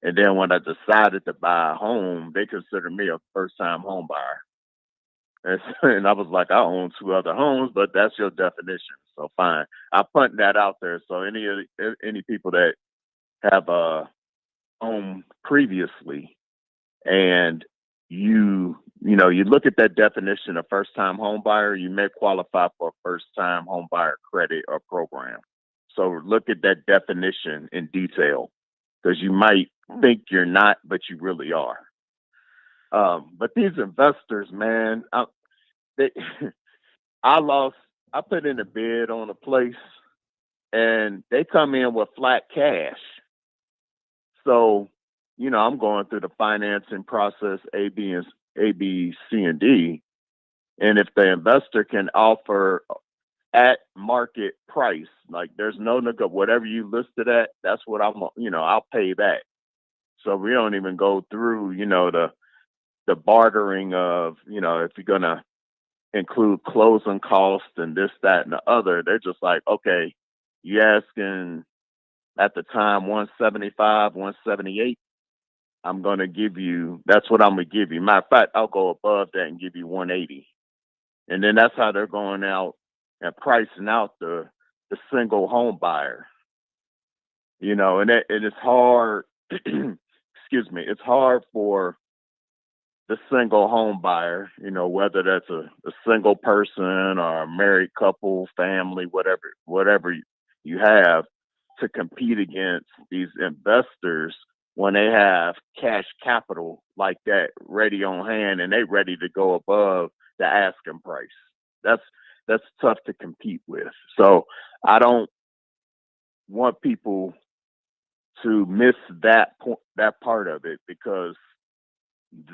and then when I decided to buy a home, they considered me a first-time home buyer, and I was like, I own 2 other homes, but that's your definition, so fine. I put that out there, so any people that have a home previously, and you look at that definition of first-time home buyer, you may qualify for a first-time home buyer credit or program. So look at that definition in detail, because you might think you're not, but you really are. But these investors, man, I put in a bid on a place, and they come in with flat cash. So, I'm going through the financing process, A, B, C, and D. And if the investor can offer at market price, like there's no whatever you listed at, that's what I'll pay that. So we don't even go through, the bartering of, if you're going to include closing costs and this, that, and the other. They're just like, okay, you asking at the time 175, 178. I'm going to give you, that's what I'm going to give you. Matter of fact, I'll go above that and give you 180. And then that's how they're going out and pricing out the single home buyer. You know, and it's hard, excuse me, it's hard for the single home buyer, you know, whether that's a single person or a married couple, family, whatever you have, to compete against these investors when they have cash capital like that ready on hand and they ready to go above the asking price. That's tough to compete with. So I don't want people to miss that part of it, because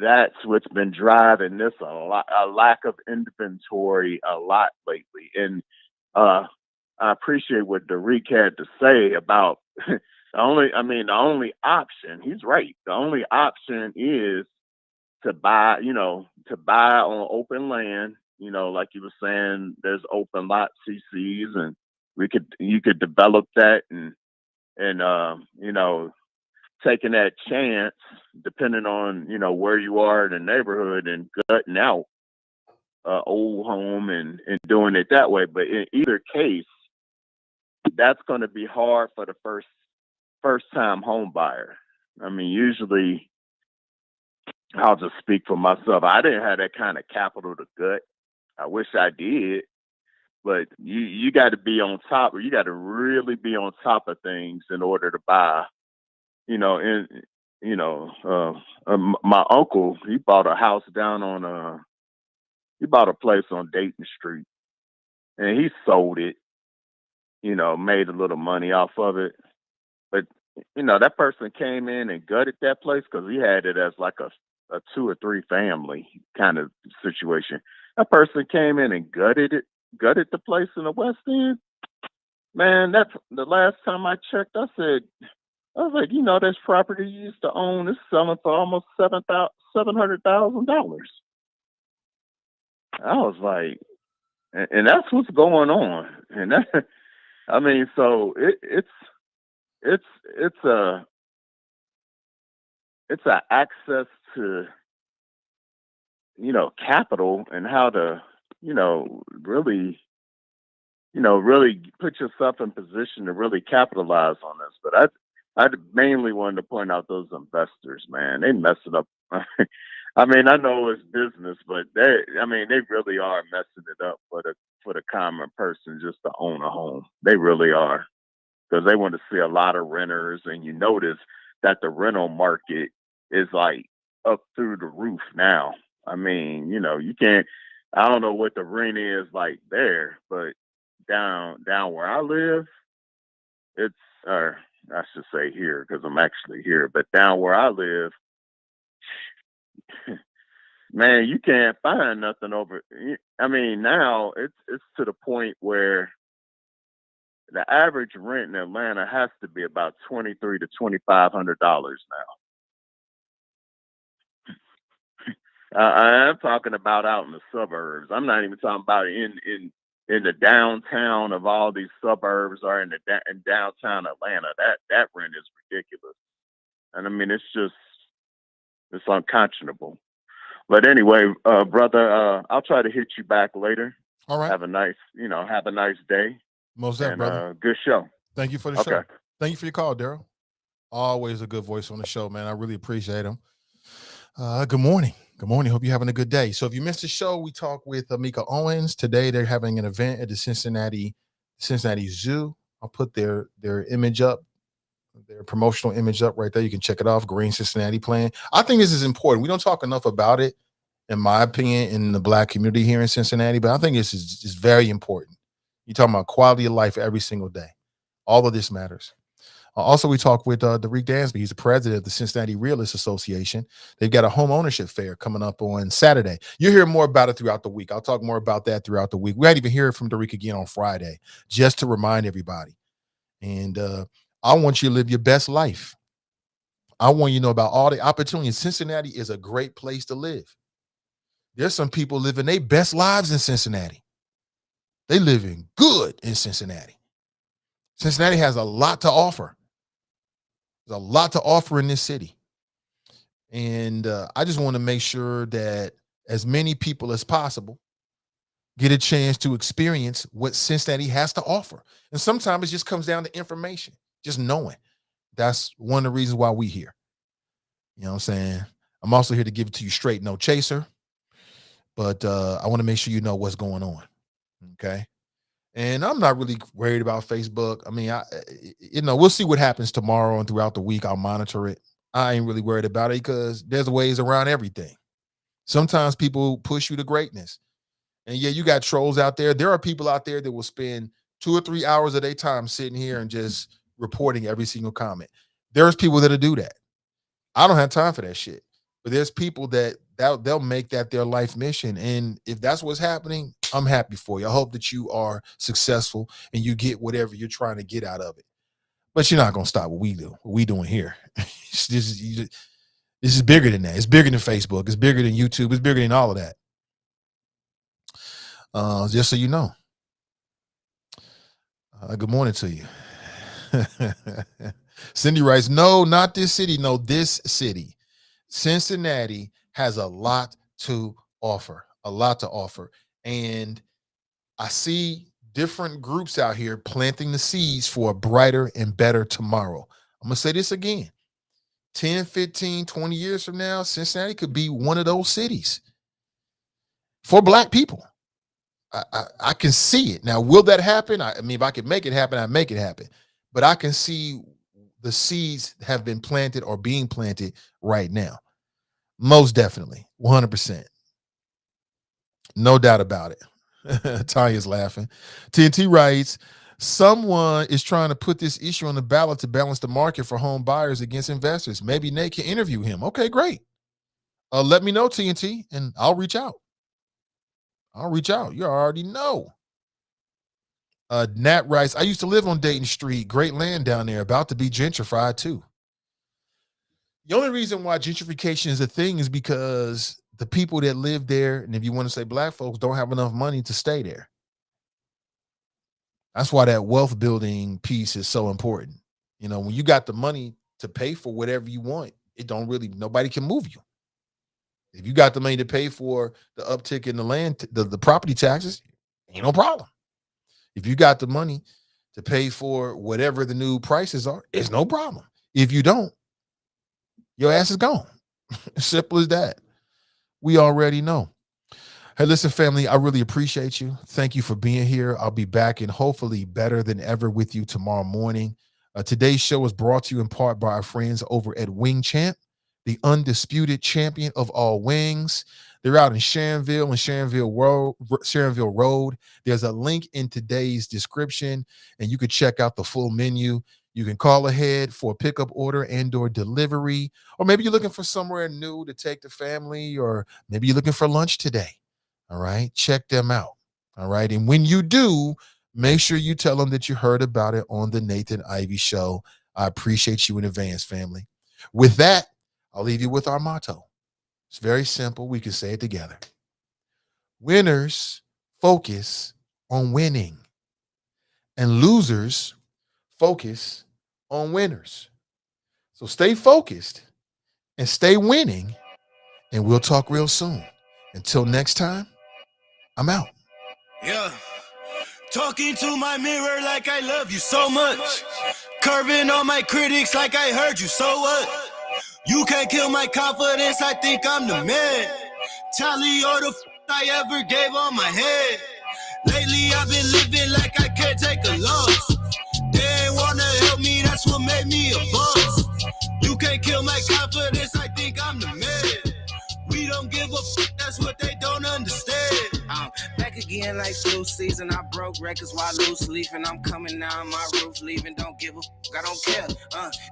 that's what's been driving this a lack of inventory a lot lately. And I appreciate what Derek had to say about the only option. He's right. The only option is to buy on open land. You know, like you were saying, there's open lot CCs, and you could develop that and you know, taking that chance, depending on, you know, where you are in the neighborhood, and gutting out old home and doing it that way. But in either case, that's going to be hard for the first time home buyer. I mean, usually, I'll just speak for myself. I didn't have that kind of capital to gut. I wish I did. But you got to be on top, or you got to really be on top of things in order to buy. You know, my uncle, he bought a house he bought a place on Dayton Street, and he sold it. You know, made a little money off of it. But you know, that person came in and gutted that place because he had it as like a 2 or 3 family kind of situation. That person came in and gutted the place in the West End. Man, that's the last time I checked. I was like, you know, this property you used to own is selling for almost $700,000. I was like, and that's what's going on. And that, I mean, so it's a access to, you know, capital, and how to, you know, really put yourself in position to really capitalize on this. But I mainly wanted to point out those investors, man. They mess it up. I mean, I know it's business, but they really are messing it up for the common person just to own a home. They really are, because they want to see a lot of renters, and you notice that the rental market is like up through the roof now. I mean, you know, you can't. I don't know what the rent is like there, but down where I live, it's, or I should say here, because I'm actually here, but down where I live, man, you can't find nothing over. I mean, now it's to the point where the average rent in Atlanta has to be about $2,300 to $2,500 now. I'm talking about out in the suburbs. I'm not even talking about in the downtown of all these suburbs, or in downtown Atlanta. That rent is ridiculous. And I mean, it's unconscionable. But anyway, brother, I'll try to hit you back later. All right. Have a nice day. Most definitely, brother. Good show. Thank you for the show. Thank you for your call, Daryl. Always a good voice on the show, man. I really appreciate him. Good morning. Good morning. Hope you're having a good day. So if you missed the show, we talked with Mika Owens. Today they're having an event at the Cincinnati Zoo. I'll put their image up, their promotional image up right there. You can check it off. Green Cincinnati plan. I think this is important. We don't talk enough about it, in my opinion, in the Black community here in Cincinnati, but I think this is very important. You're talking about quality of life every single day. All of this matters. Also, we talked with Derek Dansby. He's the president of the Cincinnati Realtors Association. They've got a home ownership fair coming up on Saturday. You'll hear more about it throughout the week. I'll talk more about that throughout the week. We might even hear from Derek again on Friday, just to remind everybody. And I want you to live your best life. I want you to know about all the opportunities. Cincinnati is a great place to live. There's some people living their best lives in Cincinnati. They living good in Cincinnati. Cincinnati has a lot to offer. There's a lot to offer in this city. And I just want to make sure that as many people as possible get a chance to experience what Cincinnati has to offer. And sometimes it just comes down to information, just knowing. That's one of the reasons why we here. You know what I'm saying? I'm also here to give it to you straight, no chaser. But I want to make sure you know what's going on. Okay. And I'm not really worried about Facebook. I mean, we'll see what happens tomorrow and throughout the week. I'll monitor it. I ain't really worried about it because there's ways around everything. Sometimes people push you to greatness. And yeah, you got trolls out there. There are people out there that will spend 2 or 3 hours of their time sitting here and just reporting every single comment. There's people that'll do that. I don't have time for that shit. But there's people that they'll make that their life mission. And if that's what's happening, I'm happy for you. I hope that you are successful and you get whatever you're trying to get out of it. But you're not going to stop what we do, what we doing here. This is bigger than that. It's bigger than Facebook. It's bigger than YouTube. It's bigger than all of that. Just so you know. Good morning to you. Cindy writes, no, not this city. No, this city. Cincinnati has a lot to offer. And I see different groups out here planting the seeds for a brighter and better tomorrow. I'm going to say this again. 10, 15, 20 years from now, Cincinnati could be one of those cities for Black people. I can see it. Now, will that happen? I mean, if I could make it happen, I'd make it happen. But I can see the seeds have been planted or being planted right now. Most definitely, 100%. No doubt about it. Tanya's laughing. TNT writes, someone is trying to put this issue on the ballot to balance the market for home buyers against investors. Maybe Nate can interview him. Okay, great. Let me know, TNT, and I'll reach out. You already know. Nat writes, I used to live on Dayton Street. Great land down there, about to be gentrified too. The only reason why gentrification is a thing is because the people that live there, and if you want to say Black folks, don't have enough money to stay there. That's why that wealth building piece is so important. You know, when you got the money to pay for whatever you want, nobody can move you. If you got the money to pay for the uptick in the land, the property taxes, ain't no problem. If you got the money to pay for whatever the new prices are, it's no problem. If you don't, your ass is gone. Simple as that. We already know. Hey, listen, family, I really appreciate you. Thank you for being here. I'll be back and hopefully better than ever with you tomorrow morning. Today's show is brought to you in part by our friends over at Wing Champ, the undisputed champion of all wings. They're out in Sharonville and Sharonville Road. There's a link in today's description, and you can check out the full menu. You can call ahead for a pickup order and or delivery, or maybe you're looking for somewhere new to take the family, or maybe you're looking for lunch today. All right, check them out. All right, and when you do, make sure you tell them that you heard about it on the Nathan Ivey Show. I appreciate you in advance, family. With that, I'll leave you with our motto. It's very simple. We can say it together. Winners focus on winning, and losers focus on winners. So stay focused and stay winning, and we'll talk real soon. Until next time, I'm out. Yeah. Talking to my mirror like I love you so much. Curving on my critics like I heard you, so what? You can't kill my confidence, I think I'm the man. Tally all the I ever gave on my head. Lately I've been living like I can't take a loss. They ain't wanna help me, that's what made me a boss. You can't kill my confidence, I think I'm the man. We don't give a that's what they don't understand. I'm back again like flu season. I broke records while loose leafing. I'm coming down my roof, leaving. Don't give a I don't care.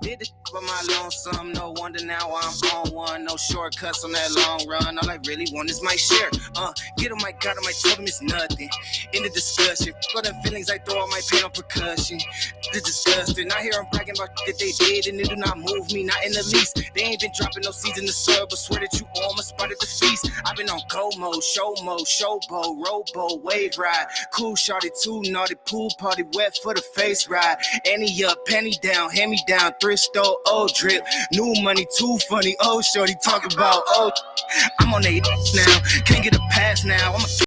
Did the for my lonesome. No wonder now I'm on one. No shortcuts on that long run. All I really want is my share. Get on my God, on my totem is nothing. In the discussion, all the feelings I throw on my pain on percussion. It's disgusting. I hear them bragging about that they did, and it do not move me, not in the least. They ain't been dropping no seeds in the soil, but swear that you almost spotted the feast. I've been on go mode, show mode, showboat, rowboat. boat wave ride. Cool shorty, too naughty, pool party, wet for the face ride. Any up, penny down, hand me down, thrift store, old drip. New money, too funny, old shorty talking about, oh. I'm on they now, can't get a pass now. I'm a